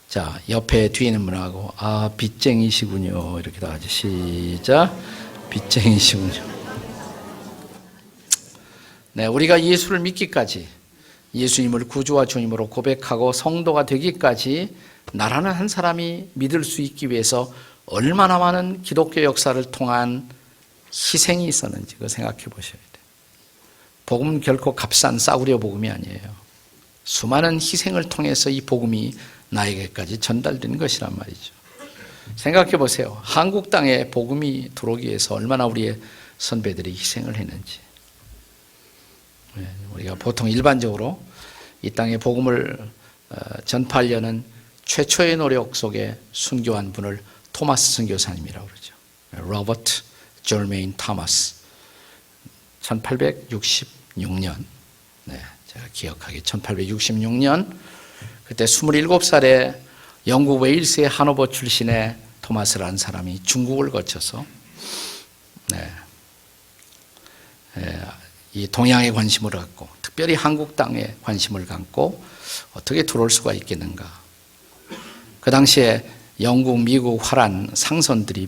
자, 옆에 뒤에 있는 분하고 빚쟁이시군요. 이렇게 다 같이 시작. 빚쟁이시군요. 네, 우리가 예수를 믿기까지 예수님을 구주와 주님으로 고백하고 성도가 되기까지 나라는 한 사람이 믿을 수 있기 위해서 얼마나 많은 기독교 역사를 통한 희생이 있었는지 그거 생각해 보셔야 돼요. 복음은 결코 값싼 싸구려 복음이 아니에요. 수많은 희생을 통해서 이 복음이 나에게까지 전달된 것이란 말이죠. 생각해 보세요. 한국 땅에 복음이 들어오기 위해서 얼마나 우리의 선배들이 희생을 했는지. 우리가 보통 일반적으로 이 땅에 복음을 전파하려는 최초의 노력 속에 순교한 분을 토마스 선교사님이라고 그러죠. 로버트 저메인 토마스. 1866년. 네, 제가 기억하기 1866년 그때 27살에 영국 웨일스의 하노버 출신의 토마스라는 사람이 중국을 거쳐서 이 동양에 관심을 갖고 특별히 한국 땅에 관심을 갖고 어떻게 들어올 수가 있겠는가. 그 당시에 영국, 미국, 화란 상선들이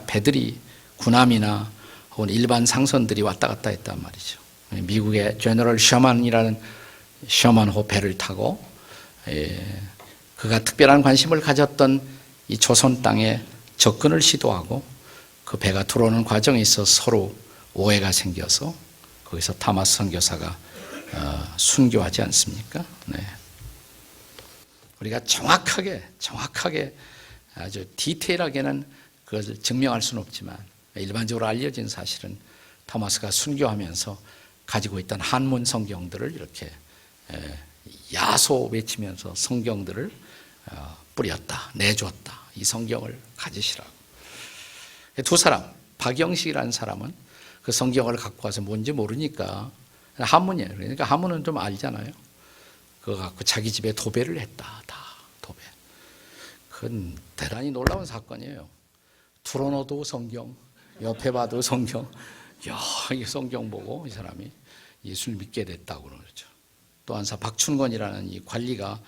배들이 군함이나 혹은 일반 상선들이 왔다 갔다 했단 말이죠. 미국의 제너럴 셔만이라는 셔만호 배를 타고 그가 특별한 관심을 가졌던 이 조선 땅에 접근을 시도하고 그 배가 들어오는 과정에 있어 서로 오해가 생겨서 거기서 토마스 선교사가 순교하지 않습니까? 네. 우리가 정확하게 아주 디테일하게는 그것을 증명할 수는 없지만 일반적으로 알려진 사실은 토마스가 순교하면서 가지고 있던 한문 성경들을 이렇게 야소 외치면서 성경들을 뿌렸다, 내줬다. 이 성경을 가지시라고. 두 사람, 박영식이라는 사람은 그 성경을 갖고 와서 뭔지 모르니까 한문이에요. 그러니까 한문은 좀 알잖아요. 그거 갖고 자기 집에 도배를 했다. 다 도배. 그건 대단히 놀라운 사건이에요. 틀어놓어도 성경, 옆에 봐도 성경. 야, 이 성경 보고 이 사람이 예수를 믿게 됐다고 그러죠. 또 한 사람 박춘건이라는 이 관리가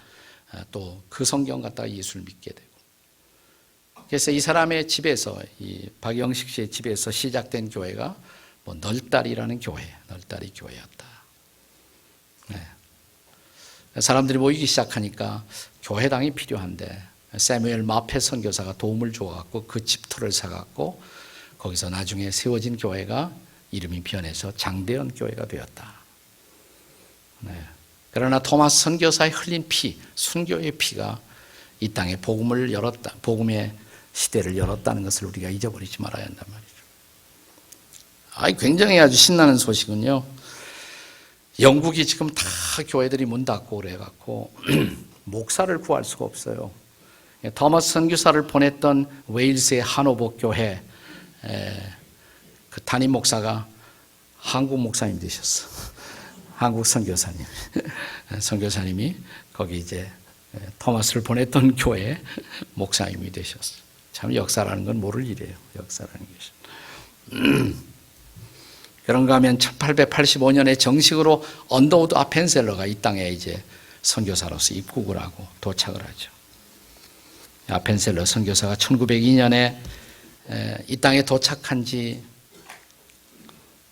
또 그 성경 갖다가 예수를 믿게 되고. 그래서 이 사람의 집에서 이 박영식 씨의 집에서 시작된 교회가 뭐 널다리라는 널다리 교회였다. 네. 사람들이 모이기 시작하니까 교회당이 필요한데 세뮤엘 마페 선교사가 도움을 줘갖고 그 집터를 사갖고 거기서 나중에 세워진 교회가 이름이 변해서 장대현 교회가 되었다. 네. 그러나 토마스 선교사의 흘린 피, 순교의 피가 이 땅에 복음을 열었다, 복음의 시대를 열었다는 것을 우리가 잊어버리지 말아야 한단 말이죠. 굉장히 아주 신나는 소식은요. 영국이 지금 다 교회들이 문 닫고 그래갖고 목사를 구할 수가 없어요. 토마스 선교사를 보냈던 웨일스의 하노버 교회 그 담임 목사가 한국 목사님 되셨어. 한국 선교사님. 선교사님이 거기 이제 토마스를 보냈던 교회 목사님이 되셨어. 참 역사라는 건 모를 일이에요. 역사라는 것이. 그런가 하면 1885년에 정식으로 언더우드 아펜셀러가 이 땅에 이제 선교사로서 입국을 하고 도착을 하죠. 아펜셀러 선교사가 1902년에 이 땅에 도착한 지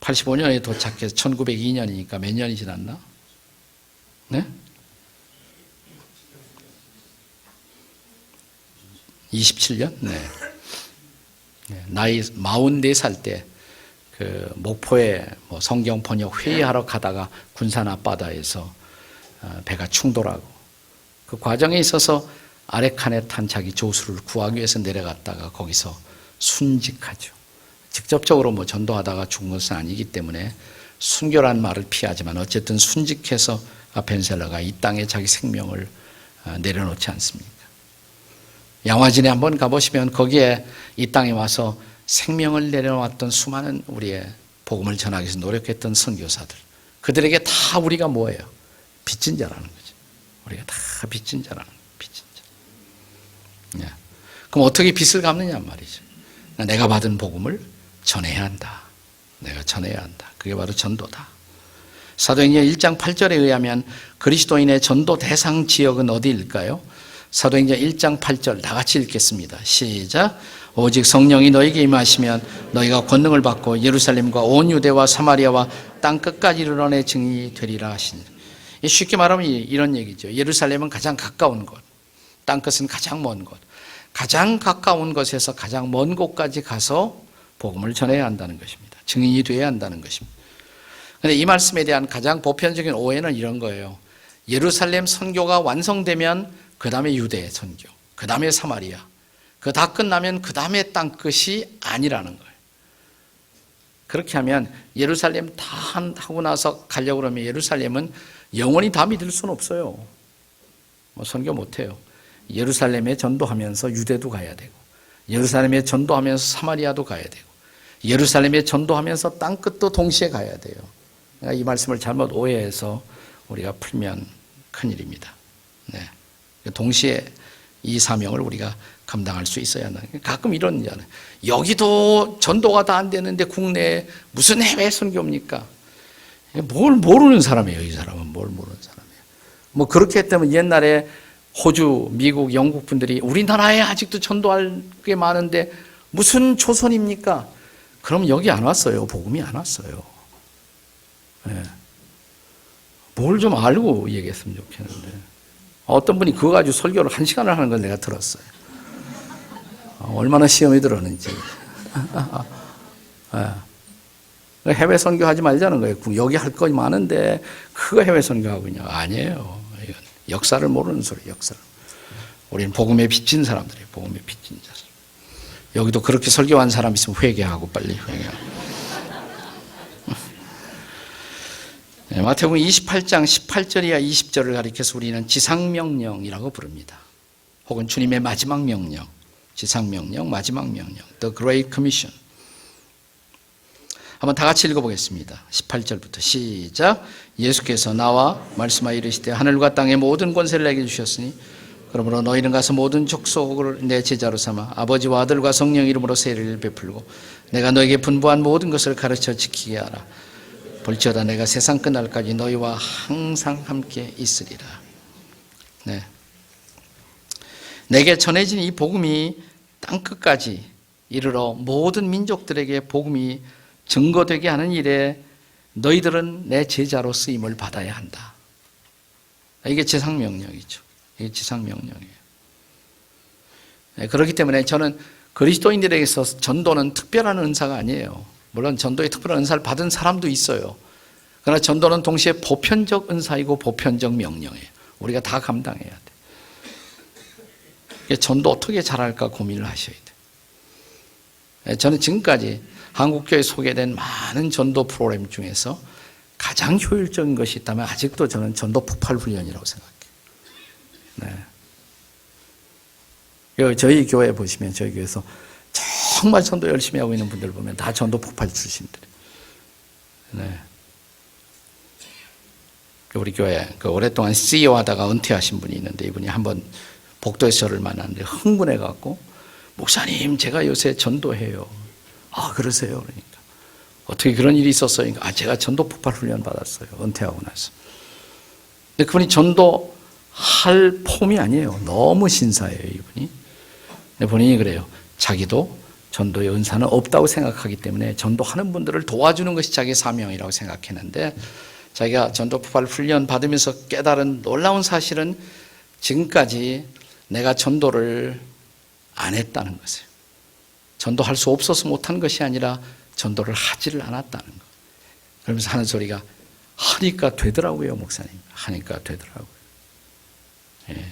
85년에 도착해서 1902년이니까 몇 년이 지났나? 네? 27년? 네. 나이 44살 때 그 목포에 뭐 성경 번역 회의하러 가다가 군산 앞바다에서 배가 충돌하고 그 과정에 있어서 아레칸에 탄 자기 조수를 구하기 위해서 내려갔다가 거기서 순직하죠. 직접적으로 뭐 전도하다가 죽은 것은 아니기 때문에 순교란 말을 피하지만 어쨌든 순직해서 벤셀러가 이 땅에 자기 생명을 내려놓지 않습니까? 양화진에 한번 가보시면 거기에 이 땅에 와서 생명을 내려놓았던 수많은 우리의 복음을 전하기 위해서 노력했던 선교사들, 그들에게 다 우리가 뭐예요? 빚진 자라는 거죠. 우리가 다 빚진 자라는 거예요. 빚진 자. 네. 그럼 어떻게 빚을 갚느냐 말이죠. 내가 받은 복음을 전해야 한다. 내가 전해야 한다. 그게 바로 전도다. 사도행전 1장 8절에 의하면 그리스도인의 전도 대상 지역은 어디일까요? 사도행전 1장 8절 다 같이 읽겠습니다. 시작. 오직 성령이 너에게 임하시면 너희가 권능을 받고 예루살렘과 온 유대와 사마리아와 땅 끝까지 이르러 내 증인이 되리라 하시니. 쉽게 말하면 이런 얘기죠. 예루살렘은 가장 가까운 곳, 땅 끝은 가장 먼 곳. 가장 가까운 곳에서 가장 먼 곳까지 가서 복음을 전해야 한다는 것입니다. 증인이 되어야 한다는 것입니다. 그런데 이 말씀에 대한 가장 보편적인 오해는 이런 거예요. 예루살렘 선교가 완성되면 그 다음에 유대 선교, 그 다음에 사마리아, 그 다 끝나면 그 다음에 땅끝이 아니라는 거예요. 그렇게 하면 예루살렘 다 하고 나서 가려고 그러면 예루살렘은 영원히 다 믿을 수는 없어요. 뭐 선교 못해요. 예루살렘에 전도하면서 유대도 가야 되고, 예루살렘에 전도하면서 사마리아도 가야 되고, 예루살렘에 전도하면서 땅끝도 동시에 가야 돼요. 그러니까 이 말씀을 잘못 오해해서 우리가 풀면 큰일입니다. 네. 동시에 이 사명을 우리가 감당할 수 있어야 한다. 가끔 이런 얘기하는, 여기도 전도가 다 안 되는데 국내에 무슨 해외 선교입니까? 뭘 모르는 사람이에요. 이 사람은 뭘 모르는 사람이에요. 뭐 그렇게 했다면 옛날에 호주, 미국, 영국 분들이 우리나라에 아직도 전도할 게 많은데 무슨 조선입니까? 그럼 여기 안 왔어요. 복음이 안 왔어요. 네. 뭘 좀 알고 얘기했으면 좋겠는데. 어떤 분이 그거 가지고 설교를 1시간을 하는 걸 내가 들었어요. 얼마나 시험이 들었는지. 해외 선교하지 말자는 거예요. 여기 할 거 많은데 그거 해외 선교하고 있냐? 아니에요. 이건 역사를 모르는 소리예요. 역사를. 우리는 복음에 빚진 사람들이에요. 복음에 빚진 자들. 여기도 그렇게 설교한 사람 있으면 회개하고 빨리 회개하고. 네, 마태복음 28장 18절이야 20절을 가리켜서 우리는 지상명령이라고 부릅니다. 혹은 주님의 마지막 명령, 지상명령, 마지막 명령, The Great Commission. 한번 다 같이 읽어보겠습니다. 18절부터 시작. 예수께서 나와 말씀하여 이르시되 하늘과 땅의 모든 권세를 내게 주셨으니 그러므로 너희는 가서 모든 족속을 내 제자로 삼아 아버지와 아들과 성령 이름으로 세례를 베풀고 내가 너에게 분부한 모든 것을 가르쳐 지키게 하라. 볼지어다 내가 세상 끝날까지 너희와 항상 함께 있으리라. 네. 내게 전해진 이 복음이 땅끝까지 이르러 모든 민족들에게 복음이 증거되게 하는 일에 너희들은 내 제자로 쓰임을 받아야 한다. 이게 지상명령이죠. 이게 지상명령이에요. 네, 그렇기 때문에 저는 그리스도인들에게서 전도는 특별한 은사가 아니에요. 물론 전도의 특별한 은사를 받은 사람도 있어요. 그러나 전도는 동시에 보편적 은사이고 보편적 명령이에요. 우리가 다 감당해야 돼. 전도 어떻게 잘할까 고민을 하셔야 돼요. 저는 지금까지 한국교회에 소개된 많은 전도 프로그램 중에서 가장 효율적인 것이 있다면 아직도 저는 전도 폭발 훈련이라고 생각해요. 네. 저희 교회 보시면 저희 교회에서 정말 전도 열심히 하고 있는 분들 보면 다 전도 폭발 출신들이에요. 네. 우리 교회 오랫동안 CEO 하다가 은퇴하신 분이 있는데 이분이 한번 복도에서 저를 만났는데 흥분해갖고 목사님 제가 요새 전도해요. 아 그러세요? 그러니까 어떻게 그런 일이 있었어요? 그러니까 제가 전도 폭발 훈련 받았어요. 은퇴하고 나서. 근데 그분이 전도할 폼이 아니에요. 너무 신사예요 이분이. 근데 본인이 그래요. 자기도 전도의 은사는 없다고 생각하기 때문에 전도하는 분들을 도와주는 것이 자기의 사명이라고 생각했는데 자기가 전도 폭발 훈련 받으면서 깨달은 놀라운 사실은 지금까지 내가 전도를 안 했다는 것이에요. 전도할 수 없어서 못한 것이 아니라 전도를 하지를 않았다는 것. 그러면서 하는 소리가 하니까 되더라고요, 목사님. 하니까 되더라고요. 예.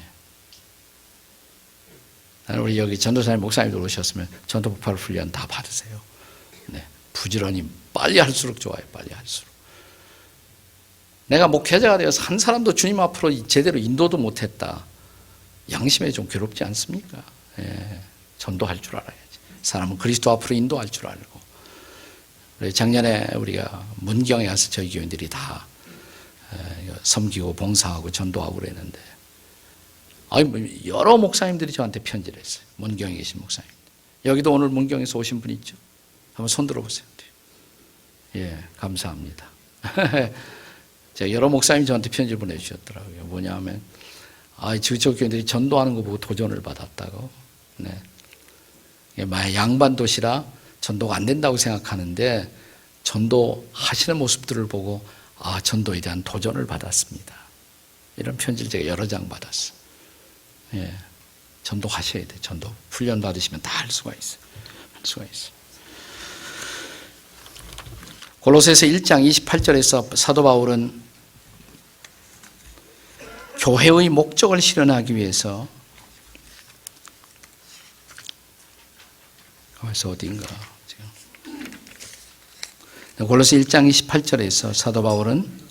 우리 여기 전도사님, 목사님들 오셨으면 전도 폭발 훈련 다 받으세요. 네. 부지런히 빨리 할수록 좋아요. 빨리 할수록. 내가 목회자가 되어서 한 사람도 주님 앞으로 제대로 인도도 못했다. 양심에 좀 괴롭지 않습니까? 예. 전도할 줄 알아야지. 사람은 그리스도 앞으로 인도할 줄 알고. 작년에 우리가 문경에 가서 저희 교인들이 다 섬기고 봉사하고 전도하고 그랬는데, 여러 목사님들이 저한테 편지를 했어요. 문경에 계신 목사님. 여기도 오늘 문경에서 오신 분 있죠? 한번 손 들어보세요. 예, 감사합니다. 여러 목사님이 저한테 편지를 보내주셨더라고요. 뭐냐면, 저쪽 교인들이 전도하는 거 보고 도전을 받았다고. 네. 양반 도시라 전도가 안 된다고 생각하는데, 전도하시는 모습들을 보고, 전도에 대한 도전을 받았습니다. 이런 편지를 제가 여러 장 받았어요. 예. 전도하셔야 돼. 전도. 훈련 받으시면 다 할 수가 있어요. 할 수가 있어요. 골로새서 1장 28절에서 사도 바울은 교회의 목적을 실현하기 위해서, 그래서 어딘가 지금 골로새 1장 28절에서 사도 바울은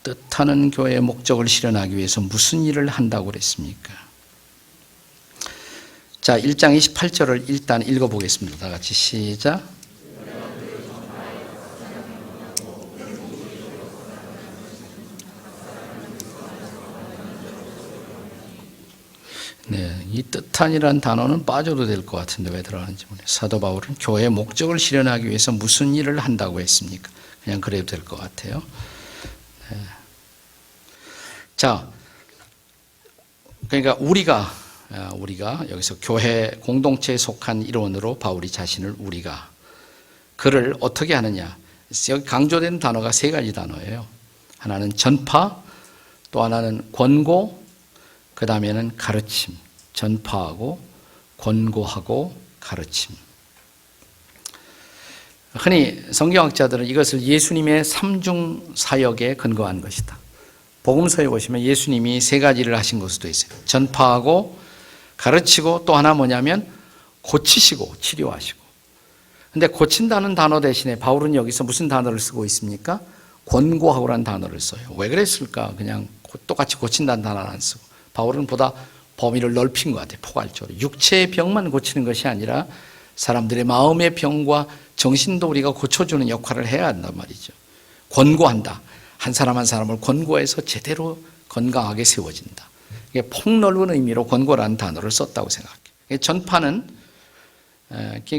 뜻하는 교회의 목적을 실현하기 위해서 무슨 일을 한다고 그랬습니까? 자, 1장 28절을 일단 읽어보겠습니다. 다 같이 시작. 네, 이 뜻한이라는 단어는 빠져도 될 것 같은데 왜 들어가는지 모르겠어요. 사도 바울은 교회의 목적을 실현하기 위해서 무슨 일을 한다고 했습니까? 그냥 그래도 될 것 같아요. 네. 자, 그러니까 우리가 여기서 교회 공동체에 속한 일원으로 바울이 자신을 그를 어떻게 하느냐. 여기 강조된 단어가 세 가지 단어예요. 하나는 전파, 또 하나는 권고, 그 다음에는 가르침. 전파하고 권고하고 가르침. 흔히 성경학자들은 이것을 예수님의 삼중 사역에 근거한 것이다. 복음서에 보시면 예수님이 세 가지를 하신 것으로 되어 있어요. 전파하고 가르치고, 또 하나 뭐냐면 고치시고 치료하시고. 근데 고친다는 단어 대신에 바울은 여기서 무슨 단어를 쓰고 있습니까? 권고하고라는 단어를 써요. 왜 그랬을까? 그냥 똑같이 고친다는 단어를 안 쓰고. 바울은 보다 범위를 넓힌 것 같아요. 포괄적으로. 육체의 병만 고치는 것이 아니라 사람들의 마음의 병과 정신도 우리가 고쳐주는 역할을 해야 한단 말이죠. 권고한다. 한 사람 한 사람을 권고해서 제대로 건강하게 세워진다. 이게 폭넓은 의미로 권고라는 단어를 썼다고 생각해요. 전파는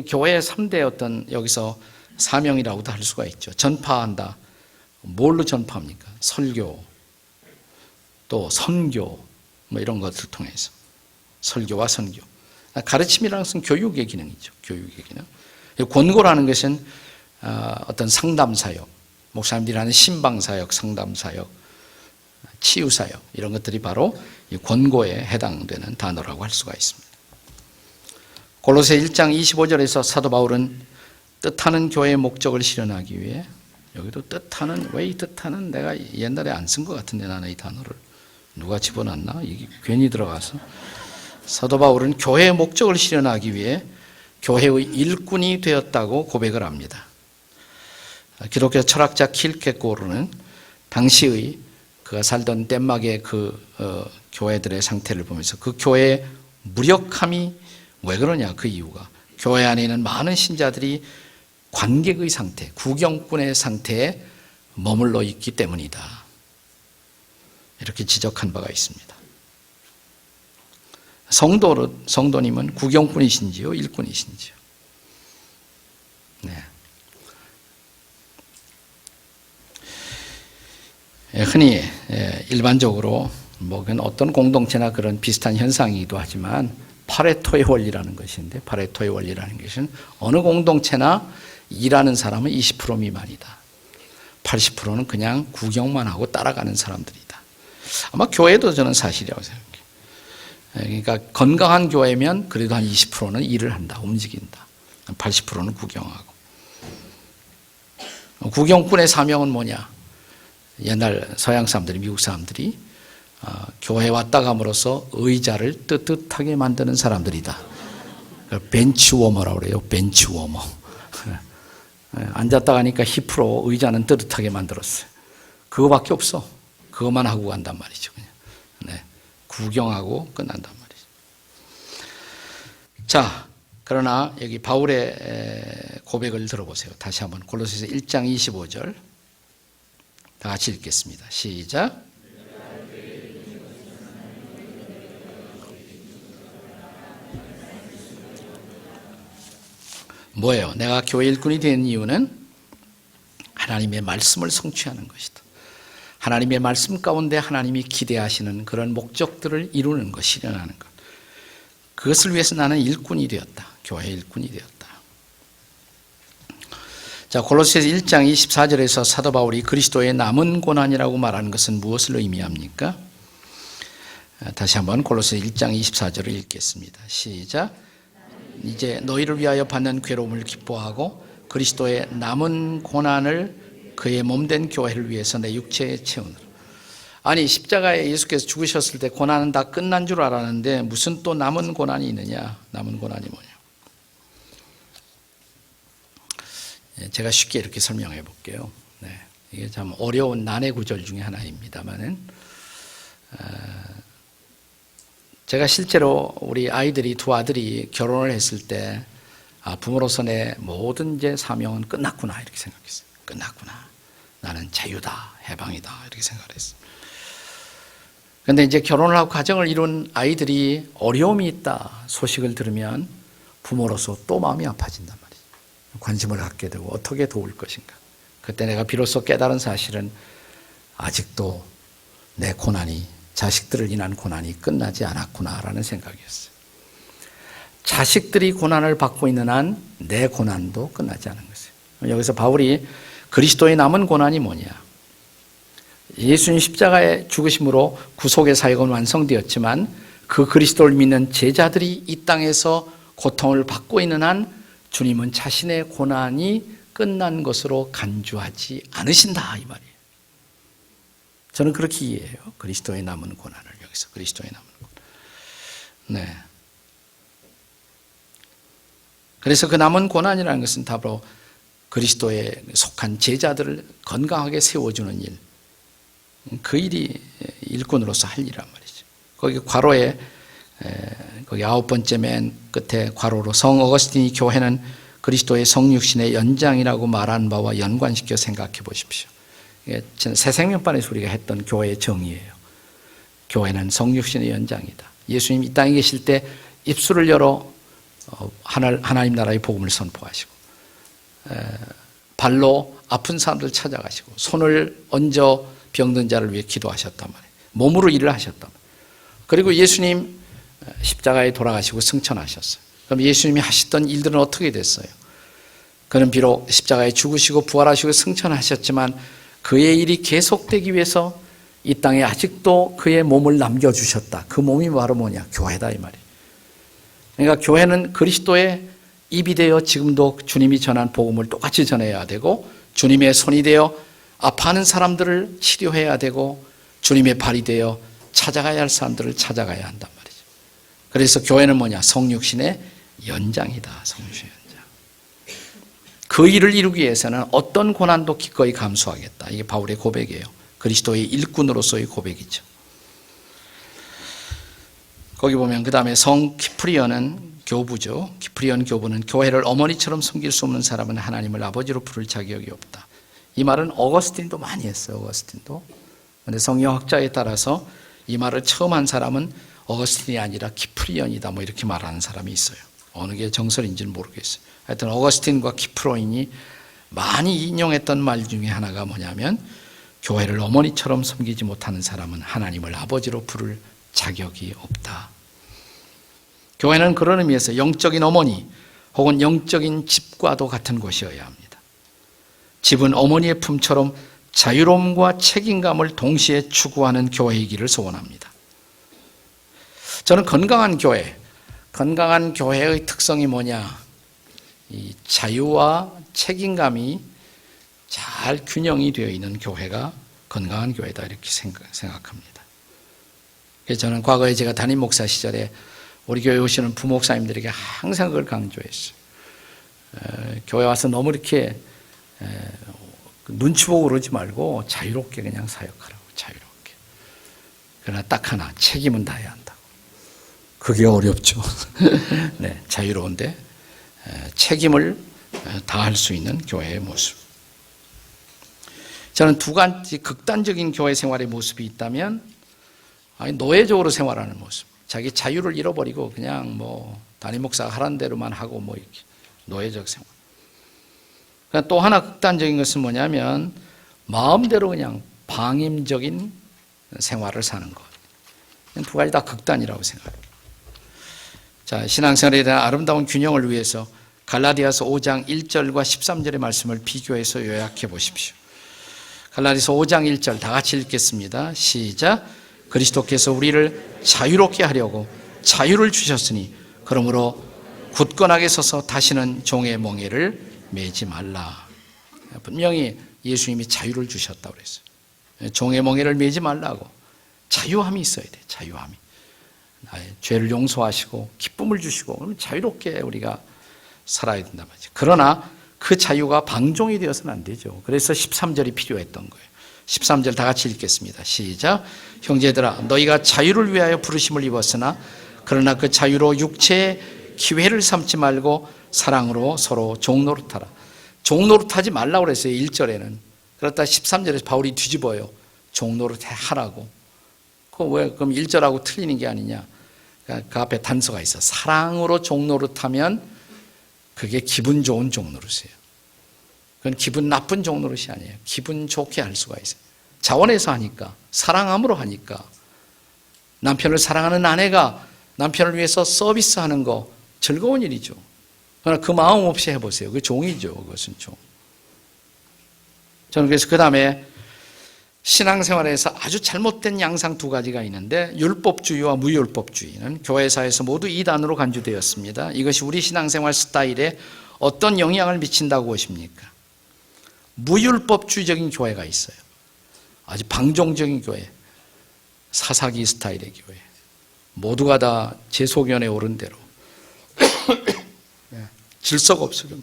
교회의 3대 어떤 여기서 사명이라고도 할 수가 있죠. 전파한다. 뭘로 전파합니까? 설교, 또 선교, 뭐 이런 것을 통해서. 설교와 선교. 가르침이라는 것은 교육의 기능이죠. 교육의 기능. 권고라는 것은 어떤 상담사역, 목사님들이 하는 신방사역, 상담사역, 치유사역, 이런 것들이 바로 이 권고에 해당되는 단어라고 할 수가 있습니다. 골로새 1장 25절에서 사도 바울은 뜻하는 교회의 목적을 실현하기 위해, 여기도 뜻하는, 왜 이 뜻하는, 내가 옛날에 안 쓴 것 같은데 나는 이 단어를 누가 집어놨나? 이게 괜히 들어가서. 사도 바울은 교회의 목적을 실현하기 위해 교회의 일꾼이 되었다고 고백을 합니다. 기독교 철학자 킬케고르는 당시의 그가 살던 덴마크의 교회들의 상태를 보면서 그 교회의 무력함이 왜 그러냐, 그 이유가 교회 안에 있는 많은 신자들이 관객의 상태, 구경꾼의 상태에 머물러 있기 때문이다. 이렇게 지적한 바가 있습니다. 성도님은 구경꾼이신지요, 일꾼이신지요? 네. 흔히 일반적으로 어떤 공동체나 그런 비슷한 현상이기도 하지만 파레토의 원리라는 것인데, 파레토의 원리라는 것은 어느 공동체나 일하는 사람은 20% 미만이다. 80%는 그냥 구경만 하고 따라가는 사람들이다. 아마 교회도 저는 사실이라고 생각해요. 그러니까 건강한 교회면 그래도 한 20%는 일을 한다, 움직인다. 80%는 구경하고. 구경꾼의 사명은 뭐냐? 옛날 서양 사람들이, 미국 사람들이 교회 왔다 감으로써 의자를 뜨뜻하게 만드는 사람들이다. 벤치워머라고 그래요. 벤치워머. 앉았다 가니까 힙으로 의자는 뜨뜻하게 만들었어요. 그거밖에 없어. 그것만 하고 간단 말이죠. 그냥. 네. 구경하고 끝난단 말이죠. 자, 그러나 여기 바울의 고백을 들어보세요. 다시 한번 골로새서 1장 25절 다 같이 읽겠습니다. 시작. 뭐예요? 내가 교회 일꾼이 된 이유는 하나님의 말씀을 성취하는 것이다. 하나님의 말씀 가운데 하나님이 기대하시는 그런 목적들을 이루는 것, 실현하는 것. 그것을 위해서 나는 일꾼이 되었다. 교회 일꾼이 되었다. 자, 골로새서 1장 24절에서 사도 바울이 그리스도의 남은 고난이라고 말하는 것은 무엇을 의미합니까? 다시 한번 골로새서 1장 24절을 읽겠습니다. 시작. 이제 너희를 위하여 받는 괴로움을 기뻐하고 그리스도의 남은 고난을 그의 몸된 교회를 위해서 내 육체에 채우느라. 아니, 십자가에 예수께서 죽으셨을 때 고난은 다 끝난 줄 알았는데 무슨 또 남은 고난이 있느냐? 남은 고난이 뭐냐? 제가 쉽게 이렇게 설명해 볼게요. 네, 이게 참 어려운 난해 구절 중에 하나입니다만은 제가 실제로 우리 아이들이 두 아들이 결혼을 했을 때 부모로서 내 모든 이제 사명은 끝났구나 이렇게 생각했어요. 끝났구나. 나는 자유다, 해방이다 이렇게 생각을 했어요. 그런데 이제 결혼을 하고 가정을 이룬 아이들이 어려움이 있다 소식을 들으면 부모로서 또 마음이 아파진단 말이에요. 관심을 갖게 되고 어떻게 도울 것인가. 그때 내가 비로소 깨달은 사실은 아직도 내 고난이 자식들을 인한 고난이 끝나지 않았구나라는 생각이었어요. 자식들이 고난을 받고 있는 한 내 고난도 끝나지 않은 것이에요. 여기서 바울이 그리스도의 남은 고난이 뭐냐? 예수님 십자가의 죽으심으로 구속의 사역은 완성되었지만 그 그리스도를 믿는 제자들이 이 땅에서 고통을 받고 있는 한 주님은 자신의 고난이 끝난 것으로 간주하지 않으신다 이 말이에요. 저는 그렇게 이해해요. 그리스도의 남은 고난을 여기서 그리스도의 남은 고난. 네. 그래서 그 남은 고난이라는 것은 바로 그리스도에 속한 제자들을 건강하게 세워주는 일. 그 일이 일꾼으로서 할 일이란 말이죠. 거기 괄호에 거기 9번째 맨 끝에 괄호로 성 어거스틴이 교회는 그리스도의 성육신의 연장이라고 말한 바와 연관시켜 생각해 보십시오. 새생명반에서 우리가 했던 교회의 정의예요. 교회는 성육신의 연장이다. 예수님 이 땅에 계실 때 입술을 열어 하나님 나라의 복음을 선포하시고 발로 아픈 사람들 찾아가시고 손을 얹어 병든 자를 위해 기도하셨단 말이에요. 몸으로 일을 하셨단 말이에요. 그리고 예수님 십자가에 돌아가시고 승천하셨어요. 그럼 예수님이 하시던 일들은 어떻게 됐어요? 그는 비록 십자가에 죽으시고 부활하시고 승천하셨지만 그의 일이 계속되기 위해서 이 땅에 아직도 그의 몸을 남겨주셨다. 그 몸이 바로 뭐냐? 교회다 이 말이에요. 그러니까 교회는 그리스도의 입이 되어 지금도 주님이 전한 복음을 똑같이 전해야 되고 주님의 손이 되어 아파하는 사람들을 치료해야 되고 주님의 발이 되어 찾아가야 할 사람들을 찾아가야 한단 말이죠. 그래서 교회는 뭐냐? 성육신의 연장이다. 성육신의 연장. 그 일을 이루기 위해서는 어떤 고난도 기꺼이 감수하겠다. 이게 바울의 고백이에요. 그리스도의 일꾼으로서의 고백이죠. 거기 보면 그 다음에 성 키프리언은 교부죠. 키프리언 교부는 교회를 어머니처럼 섬길 수 없는 사람은 하나님을 아버지로 부를 자격이 없다. 이 말은 어거스틴도 많이 했어요. 어거스틴도. 그런데 성경학자에 따라서 이 말을 처음 한 사람은 어거스틴이 아니라 키프리언이다 뭐 이렇게 말하는 사람이 있어요. 어느 게 정설인지는 모르겠어요. 하여튼 어거스틴과 키프로인이 많이 인용했던 말 중에 하나가 뭐냐면 교회를 어머니처럼 섬기지 못하는 사람은 하나님을 아버지로 부를 자격이 없다. 교회는 그런 의미에서 영적인 어머니 혹은 영적인 집과도 같은 곳이어야 합니다. 집은 어머니의 품처럼 자유로움과 책임감을 동시에 추구하는 교회이기를 소원합니다. 저는 건강한 교회의 특성이 뭐냐? 이 자유와 책임감이 잘 균형이 되어 있는 교회가 건강한 교회다 이렇게 생각합니다. 그래서 저는 과거에 제가 담임 목사 시절에 우리 교회 오시는 부목사님들에게 항상 그걸 강조했어요. 교회 와서 너무 이렇게 눈치 보고 그러지 말고 자유롭게 그냥 사역하라고, 자유롭게. 그러나 딱 하나, 책임은 다해야 한다고. 그게 어렵죠. 네, 자유로운데 책임을 다할 수 있는 교회의 모습. 저는 두 가지 극단적인 교회 생활의 모습이 있다면, 노예적으로 생활하는 모습. 자기 자유를 잃어버리고 그냥 뭐 담임 목사가 하라는 대로만 하고 뭐 이렇게 노예적 생활. 또 하나 극단적인 것은 뭐냐면 마음대로 그냥 방임적인 생활을 사는 것. 두 가지 다 극단이라고 생각합니다. 자, 신앙생활에 대한 아름다운 균형을 위해서 갈라디아서 5장 1절과 13절의 말씀을 비교해서 요약해 보십시오. 갈라디아서 5장 1절 다 같이 읽겠습니다. 시작. 그리스도께서 우리를 자유롭게 하려고 자유를 주셨으니 그러므로 굳건하게 서서 다시는 종의 멍에를 매지 말라. 분명히 예수님이 자유를 주셨다고 그랬어요. 종의 멍에를 매지 말라고. 자유함이 있어야 돼. 자유함이. 나의 죄를 용서하시고 기쁨을 주시고 그러면 자유롭게 우리가 살아야 된단 말이죠. 그러나 그 자유가 방종이 되어서는 안 되죠. 그래서 13절이 필요했던 거예요. 13절 다 같이 읽겠습니다. 시작. 형제들아, 너희가 자유를 위하여 부르심을 입었으나 그러나 그 자유로 육체의 기회를 삼지 말고 사랑으로 서로 종노릇하라. 종노릇하지 말라고 그랬어요. 1절에는. 그렇다 13절에서 바울이 뒤집어요. 종노릇하라고. 그럼 1절하고 틀리는 게 아니냐. 그 앞에 단서가 있어. 사랑으로 종노릇하면 그게 기분 좋은 종노릇이에요. 그건 기분 나쁜 종노릇이 아니에요. 기분 좋게 할 수가 있어요. 자원해서 하니까, 사랑함으로 하니까. 남편을 사랑하는 아내가 남편을 위해서 서비스하는 거 즐거운 일이죠. 그러나 그 마음 없이 해보세요. 그게 종이죠. 그것은 종. 저는 그래서 그 다음에 신앙생활에서 아주 잘못된 양상 두 가지가 있는데 율법주의와 무율법주의는 교회사에서 모두 이단으로 간주되었습니다. 이것이 우리 신앙생활 스타일에 어떤 영향을 미친다고 보십니까? 무율법주의적인 교회가 있어요. 아주 방종적인 교회, 사사기 스타일의 교회. 모두가 다 제 소견에 오른 대로 질서가 없어요.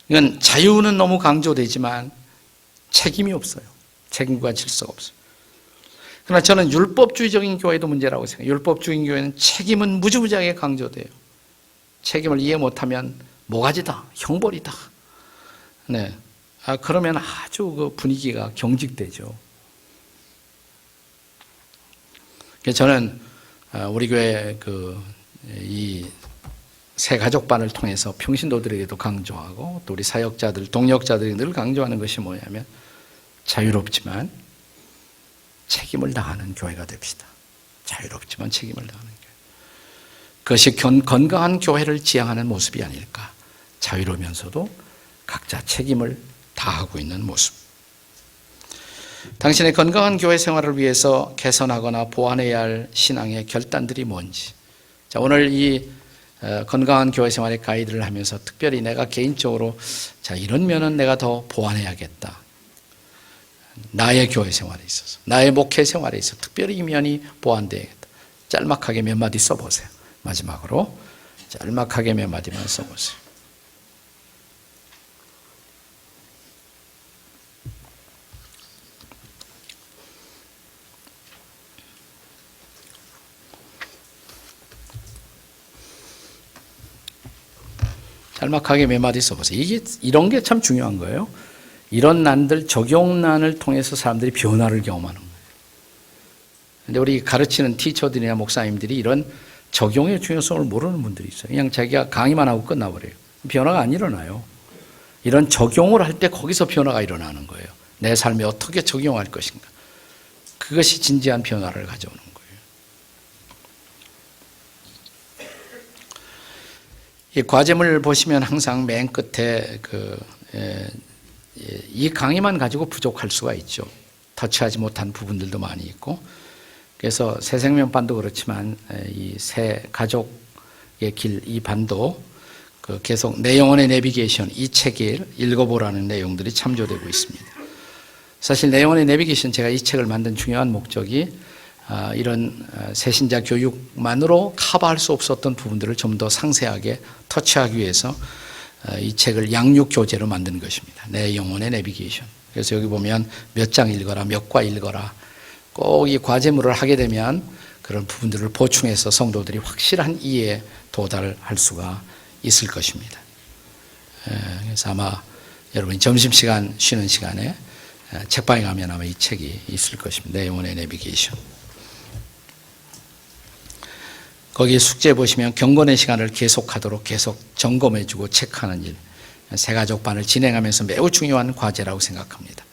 이건 자유는 너무 강조되지만 책임이 없어요. 책임과 질서가 없어요. 그러나 저는 율법주의적인 교회도 문제라고 생각해요. 율법주의적인 교회는 책임은 무지무지하게 강조돼요. 책임을 이해 못하면 모가지다, 형벌이다. 네. 그러면 아주 그 분위기가 경직되죠. 그래서 저는 우리 교회 이 새 가족반을 통해서 평신도들에게도 강조하고 또 우리 사역자들, 동역자들이 늘 강조하는 것이 뭐냐면 자유롭지만 책임을 다하는 교회가 됩시다. 자유롭지만 책임을 다하는 교회. 그것이 건강한 교회를 지향하는 모습이 아닐까. 자유로우면서도 각자 책임을 다하고 있는 모습. 당신의 건강한 교회 생활을 위해서 개선하거나 보완해야 할 신앙의 결단들이 뭔지. 자, 오늘 이 건강한 교회 생활의 가이드를 하면서 특별히 내가 개인적으로 자, 이런 면은 내가 더 보완해야겠다. 나의 교회 생활에 있어서, 나의 목회 생활에 있어서 특별히 이 면이 보완되어야겠다. 짤막하게 몇 마디 써보세요. 마지막으로 짤막하게 몇 마디만 써보세요. 짤막하게 몇 마디 써보세요. 이런 게 참 중요한 거예요. 이런 난들, 적용난을 통해서 사람들이 변화를 경험하는 거예요. 근데 우리 가르치는 티처들이나 목사님들이 이런 적용의 중요성을 모르는 분들이 있어요. 그냥 자기가 강의만 하고 끝나버려요. 변화가 안 일어나요. 이런 적용을 할 때 거기서 변화가 일어나는 거예요. 내 삶에 어떻게 적용할 것인가. 그것이 진지한 변화를 가져오는 거예요. 이 과제물 보시면 항상 맨 끝에 이 강의만 가지고 부족할 수가 있죠. 터치하지 못한 부분들도 많이 있고. 그래서 새생명반도 그렇지만 이 새 가족의 길 이 반도 계속 내 영혼의 내비게이션 이 책을 읽어보라는 내용들이 참조되고 있습니다. 사실 내 영혼의 내비게이션, 제가 이 책을 만든 중요한 목적이 이런 새신자 교육만으로 커버할 수 없었던 부분들을 좀 더 상세하게 터치하기 위해서 이 책을 양육 교재로 만든 것입니다. 내 영혼의 내비게이션. 그래서 여기 보면 몇 장 읽어라, 몇 과 읽어라. 꼭 이 과제물을 하게 되면 그런 부분들을 보충해서 성도들이 확실한 이해에 도달할 수가 있을 것입니다. 그래서 아마 여러분이 점심시간 쉬는 시간에 책방에 가면 아마 이 책이 있을 것입니다. 내 영혼의 내비게이션. 거기 숙제 보시면 경건의 시간을 계속하도록 계속 점검해주고 체크하는 일, 새가족반을 진행하면서 매우 중요한 과제라고 생각합니다.